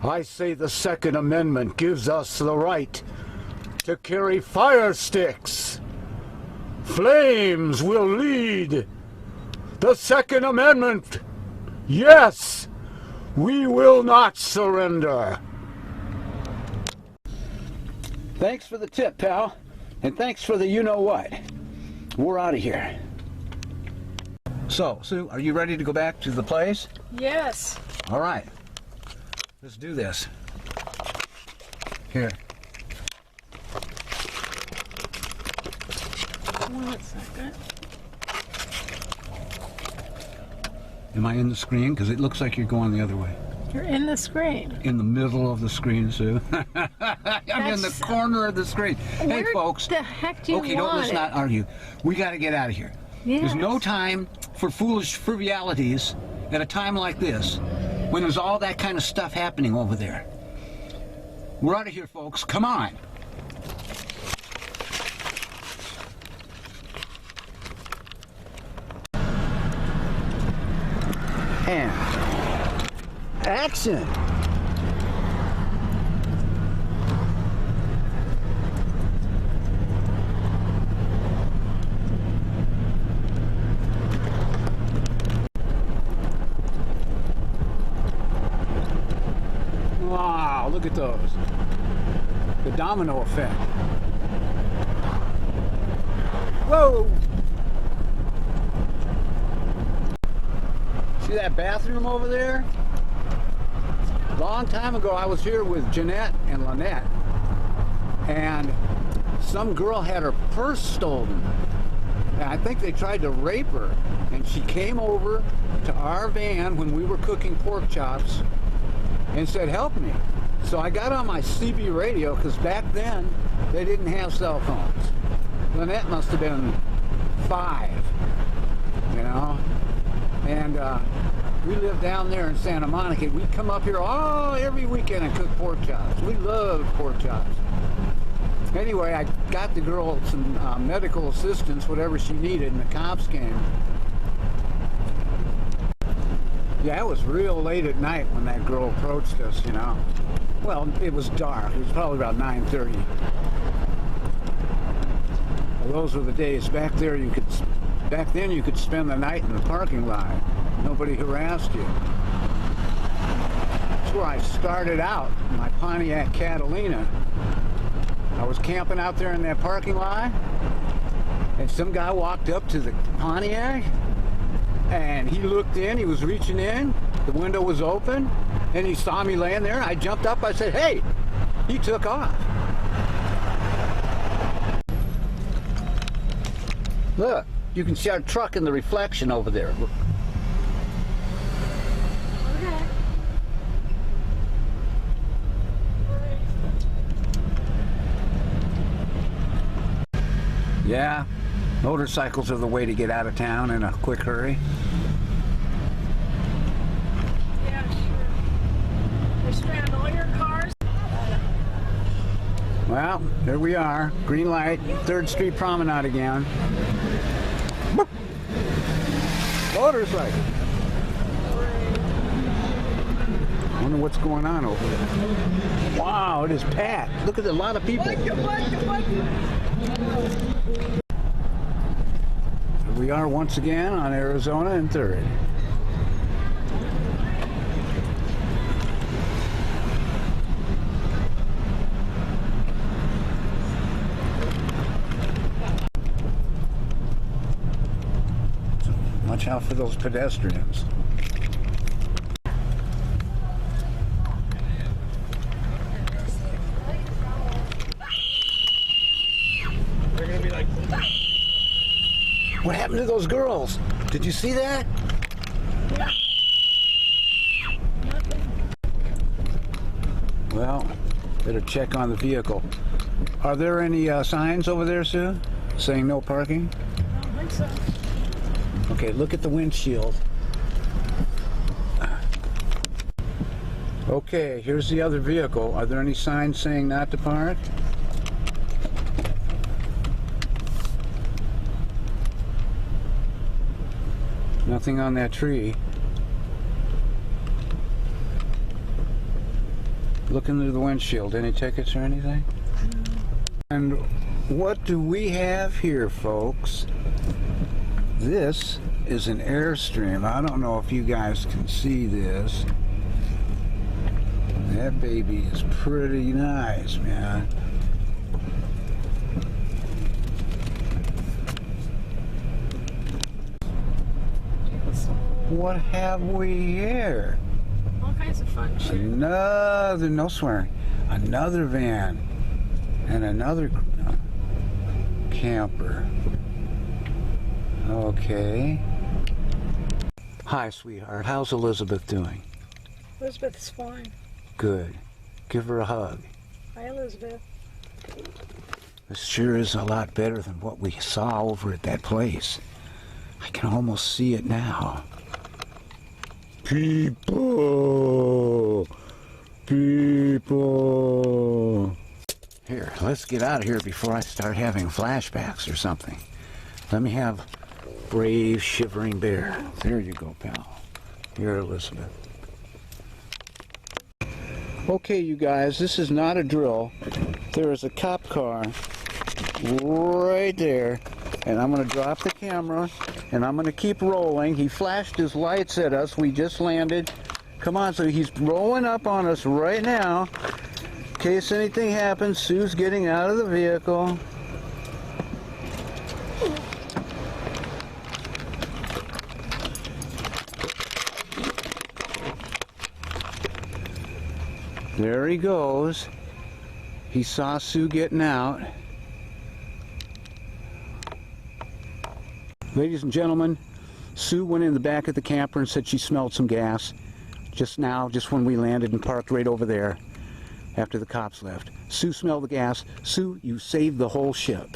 I say the Second Amendment gives us the right to carry fire sticks. Flames will lead. The Second Amendment. Yes, we will not surrender. Thanks for the tip, pal. And thanks for the you-know-what. We're out of here. So, Sue, are you ready to go back to the place? Yes. All right. Let's do this. Here. 1 second. Am I in the screen? Because it looks like you're going the other way. You're in the screen. In the middle of the screen, Sue. I'm in the corner of the screen. Hey, folks. Where the heck do you okay, want let's not argue. We got to get out of here. Yes. There's no time for foolish frivolity at a time like this, when there's all that kind of stuff happening over there. We're out of here, folks. Come on. And action. Wow, look at those. The domino effect. Whoa! See that bathroom over there? A long time ago I was here with Jeanette and Lynette, and some girl had her purse stolen. And I think they tried to rape her, and she came over to our van when we were cooking pork chops and said, "Help me." So I got on my CB radio, because back then they didn't have cell phones. Lynette must have been 5, you know. And we live down there in Santa Monica. We come up here every weekend and cook pork chops. We love pork chops. Anyway, I got the girl some medical assistance, whatever she needed, and the cops came. Yeah, it was real late at night when that girl approached us, you know. Well, it was dark. It was probably about 9:30. Well, those were the days. Back then you could spend the night in the parking lot. Nobody harassed you. That's where I started out, my Pontiac Catalina. I was camping out there in that parking lot, and some guy walked up to the Pontiac, and he looked in, he was reaching in, the window was open, and he saw me laying there. I jumped up, I said, hey! He took off. Look, you can see our truck in the reflection over there. Look. Yeah, motorcycles are the way to get out of town in a quick hurry. Yeah, sure. They strand all your cars. Well, there we are. Green light, 3rd Street Promenade again. Motorcycle. Wonder what's going on over there. Wow, it is packed. Look at a lot of people. Here we are once again on Arizona and 3rd. Watch out for those pedestrians. What happened to those girls? Did you see that? Well, better check on the vehicle. Are there any signs over there, Sue, saying no parking? I don't think so. Okay, look at the windshield. Okay, here's the other vehicle. Are there any signs saying not to park? Nothing on that tree. Looking through the windshield, any tickets or anything? And what do we have here, folks? This is an Airstream. I don't know if you guys can see this. That baby is pretty nice, man. What have we here? All kinds of fun shit. Another, no swearing, another van and another camper. Okay. Hi, sweetheart. How's Elizabeth doing? Elizabeth's fine. Good. Give her a hug. Hi, Elizabeth. This sure is a lot better than what we saw over at that place. I can almost see it now. People! People! Here, let's get out of here before I start having flashbacks or something. Let me have brave, shivering bear. There you go, pal. Here, Elizabeth. Okay, you guys, this is not a drill. There is a cop car right there, and I'm going to drop the camera, and I'm going to keep rolling. He flashed his lights at us. We just landed. Come on, so he's rolling up on us right now. In case anything happens, Sue's getting out of the vehicle. There he goes. He saw Sue getting out. Ladies and gentlemen, Sue went in the back of the camper and said she smelled some gas. Just now, just when we landed and parked right over there after the cops left. Sue smelled the gas. Sue, you saved the whole ship.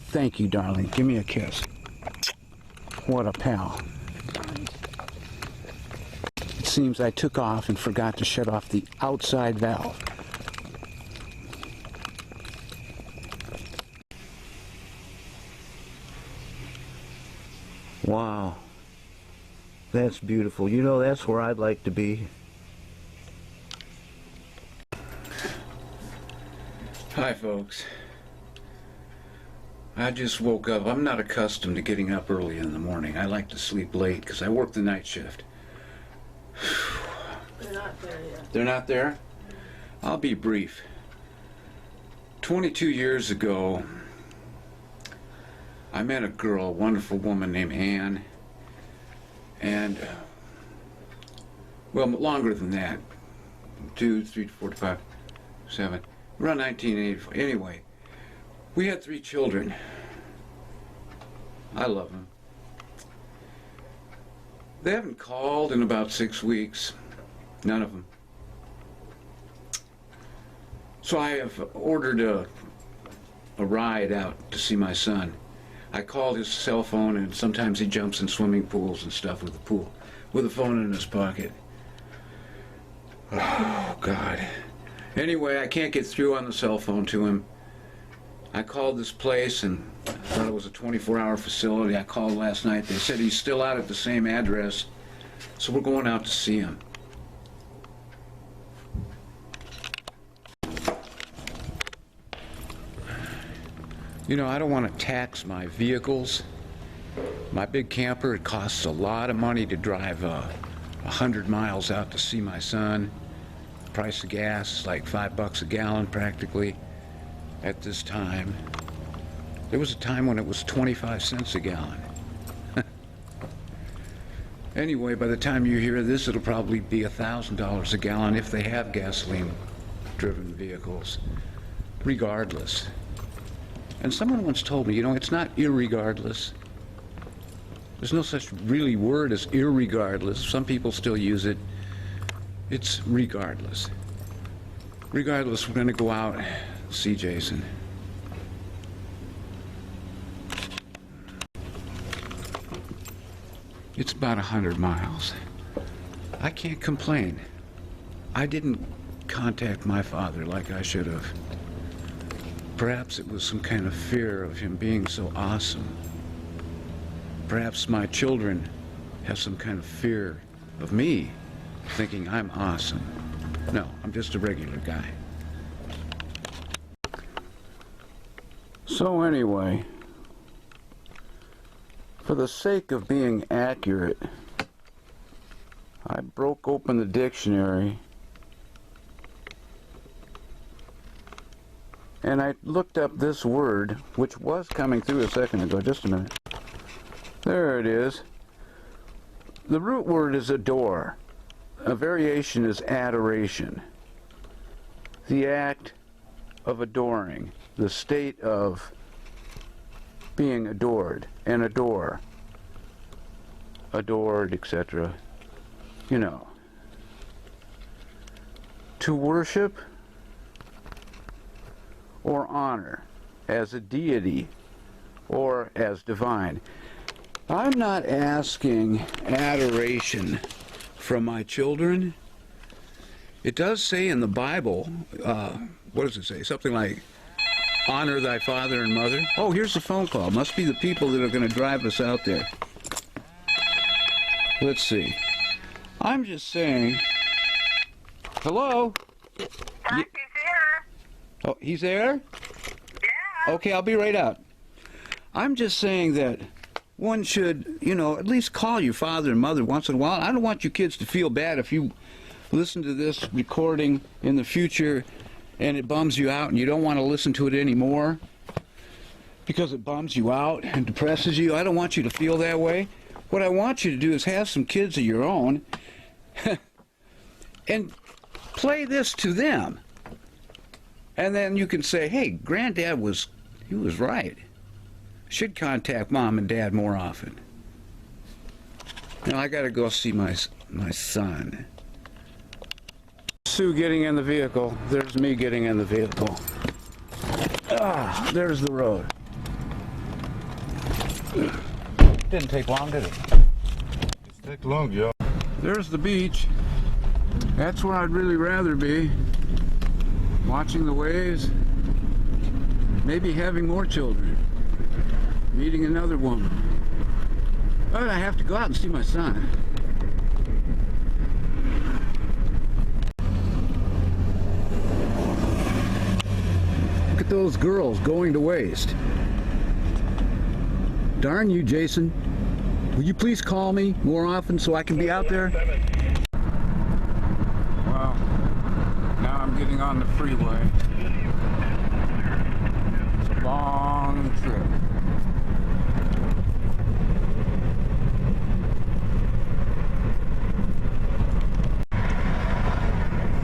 Thank you, darling. Give me a kiss. What a pal. seems I took off and forgot to shut off the outside valve. Wow. That's beautiful. You know, that's where I'd like to be. Hi, folks. I just woke up. I'm not accustomed to getting up early in the morning. I like to sleep late because I work the night shift. They're not there yet. They're not there? I'll be brief. 22 years ago, I met a girl, a wonderful woman named Ann. And, well, longer than that. 2, 3, 4, 5, 7. Around 1984. Anyway, we had 3 children. I love them. They haven't called in about 6 weeks. None of them. So I have ordered a ride out to see my son. I called his cell phone, and sometimes he jumps in swimming pools and stuff with a phone in his pocket. Oh, God. Anyway, I can't get through on the cell phone to him. I called this place and I thought it was a 24-hour facility. I called last night. They said he's still out at the same address, so we're going out to see him. You know, I don't want to tax my vehicles. My big camper, it costs a lot of money to drive 100 miles out to see my son. The price of gas is like $5 a gallon practically at this time. There was a time when it was 25 cents a gallon. Anyway, by the time you hear this, it'll probably be $1,000 a gallon if they have gasoline-driven vehicles, regardless. And someone once told me, you know, it's not irregardless. There's no such really word as irregardless. Some people still use it. It's regardless. Regardless, we're going to go out and see Jason. It's about 100 miles. I can't complain. I didn't contact my father like I should have. Perhaps it was some kind of fear of him being so awesome. Perhaps my children have some kind of fear of me, thinking I'm awesome. No, I'm just a regular guy. So anyway, for the sake of being accurate, I broke open the dictionary and I looked up this word, which was coming through a second ago. Just a minute. There it is. The root word is adore. A variation is adoration. The act of adoring. The state of being adored and adore. Adored, etc. You know. To worship or honor as a deity or as divine. I'm not asking adoration from my children. It does say in the Bible, what does it say? Something like, honor thy father and mother. Oh, here's a phone call. Must be the people that are going to drive us out there. Let's see. I'm just saying, hello? He's here. Oh, he's there? Yeah. Okay, I'll be right out. I'm just saying that one should, you know, at least call your father and mother once in a while. I don't want you kids to feel bad if you listen to this recording in the future and it bums you out and you don't want to listen to it anymore because it bums you out and depresses you. I don't want you to feel that way. What I want you to do is have some kids of your own and play this to them. And then you can say, hey, Granddad was right. Should contact Mom and Dad more often. Now I gotta go see my son. Sue getting in the vehicle. There's me getting in the vehicle. Ah, there's the road. Didn't take long, did it? Take long, yeah. There's the beach. That's where I'd really rather be. Watching the waves. Maybe having more children. Meeting another woman. But I have to go out and see my son. Look at those girls going to waste. Darn you, Jason. Will you please call me more often so I can be out there? Well, now I'm getting on the freeway. It's a long trip.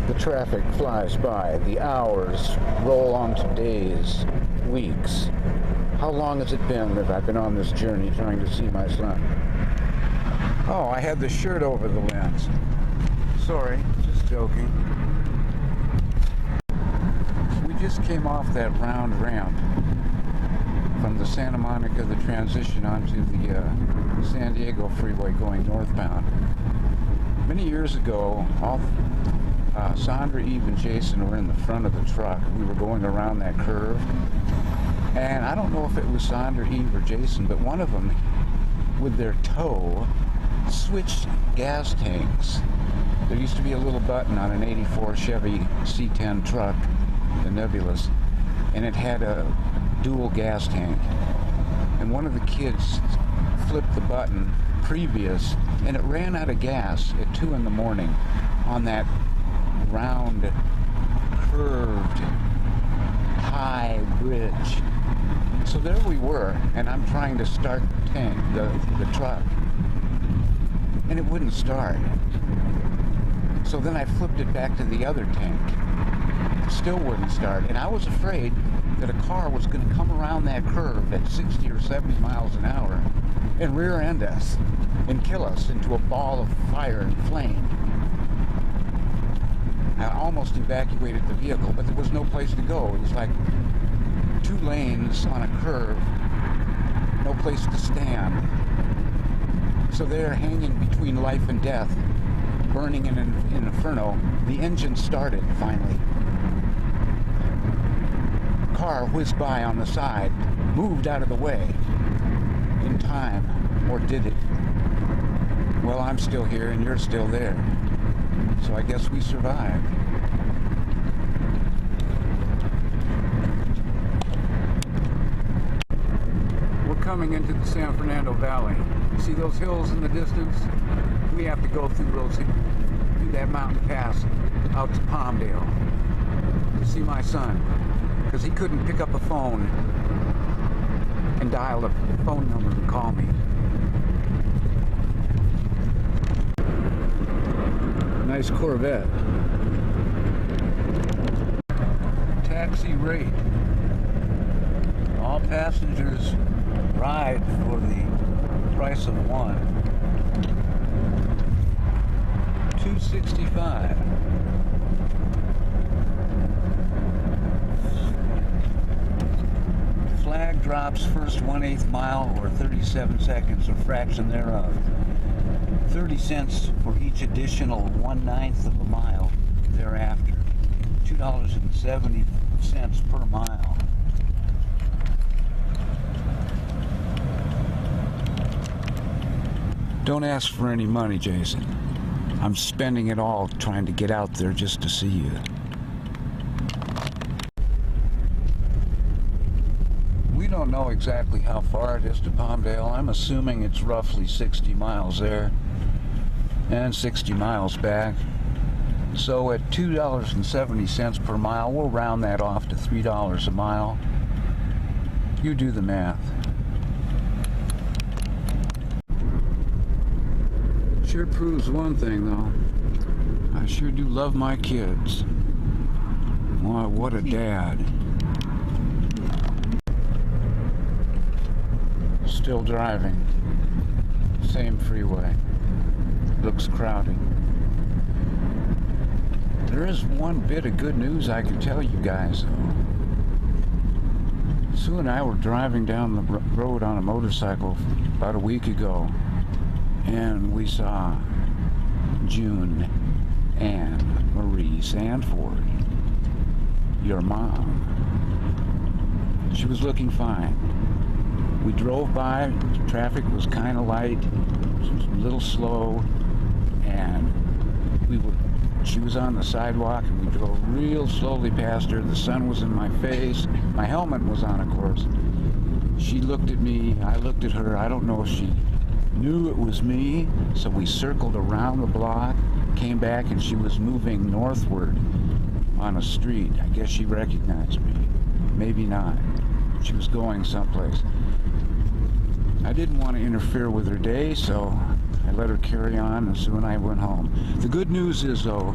The traffic flies by. The hours roll on to days, weeks. How long has it been that I've been on this journey trying to see my son? Oh, I had the shirt over the lens. Sorry, just joking. We just came off that round ramp from the Santa Monica, the transition onto the San Diego freeway going northbound. Many years ago, Sandra, Eve, and Jason were in the front of the truck. We were going around that curve. And I don't know if it was Sandra, Eve, or Jason, but one of them, with their toe, switched gas tanks. There used to be a little button on an 84 Chevy C10 truck, the Nebulous, and it had a dual gas tank. And one of the kids flipped the button previous, and it ran out of gas at 2 in the morning on that round, curved, high bridge. So there we were, and I'm trying to start the tank, the truck, and it wouldn't start. So then I flipped it back to the other tank. It still wouldn't start, and I was afraid that a car was going to come around that curve at 60 or 70 miles an hour and rear-end us and kill us into a ball of fire and flame. I almost evacuated the vehicle, but there was no place to go. It was like 2 lanes on a curve, no place to stand. So there, hanging between life and death, burning in an inferno, the engine started finally. Car whizzed by on the side, moved out of the way. In time, or did it? Well, I'm still here and you're still there. So I guess we survived. We're coming into the San Fernando Valley. See those hills in the distance? We have to go through that mountain pass out to Palmdale to see my son, because he couldn't pick up a phone and dial a phone number and call me. Nice Corvette. Taxi rate. All passengers ride for the price of one. $2.65. Flag drops first 1/8 mile or 37 seconds, a fraction thereof. 30 cents for each additional 1/9 of a mile thereafter. $2.70 per mile. Don't ask for any money, Jason. I'm spending it all trying to get out there just to see you. We don't know exactly how far it is to Palmdale. I'm assuming it's roughly 60 miles there and 60 miles back. So at $2.70 per mile, we'll round that off to $3 a mile. You do the math. Sure proves one thing, though. I sure do love my kids. Why, what a dad. Still driving. Same freeway. Looks crowded. There is one bit of good news I can tell you guys, though. Sue and I were driving down the road on a motorcycle about a week ago, and we saw June Anne Marie Sanford, your mom. She was looking fine. We drove by, traffic was kind of light, it was a little slow, and she was on the sidewalk, and we drove real slowly past her. The sun was in my face. My helmet was on, of course. She looked at me, I looked at her. I don't know if she knew it was me, so we circled around the block, came back, and she was moving northward on a street. I guess she recognized me. Maybe not. She was going someplace. I didn't want to interfere with her day, so I let her carry on, and soon I went home. The good news is, though,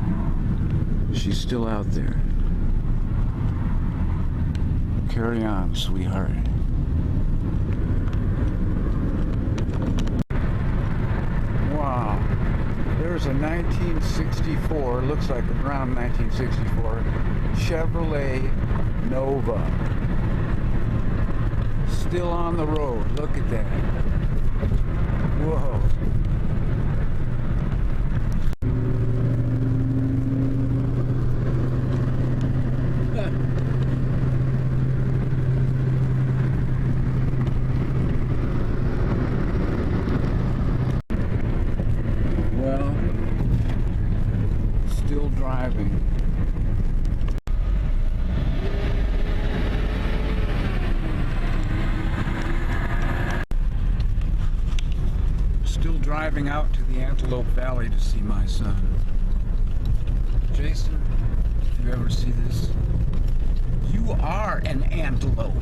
she's still out there. Carry on, sweetheart. Wow. There's a 1964, looks like around 1964, Chevrolet Nova. Still on the road. Look at that. Whoa. Well, still driving. Still driving out to the Antelope Valley to see my son. Jason, if you ever see this, you are an antelope.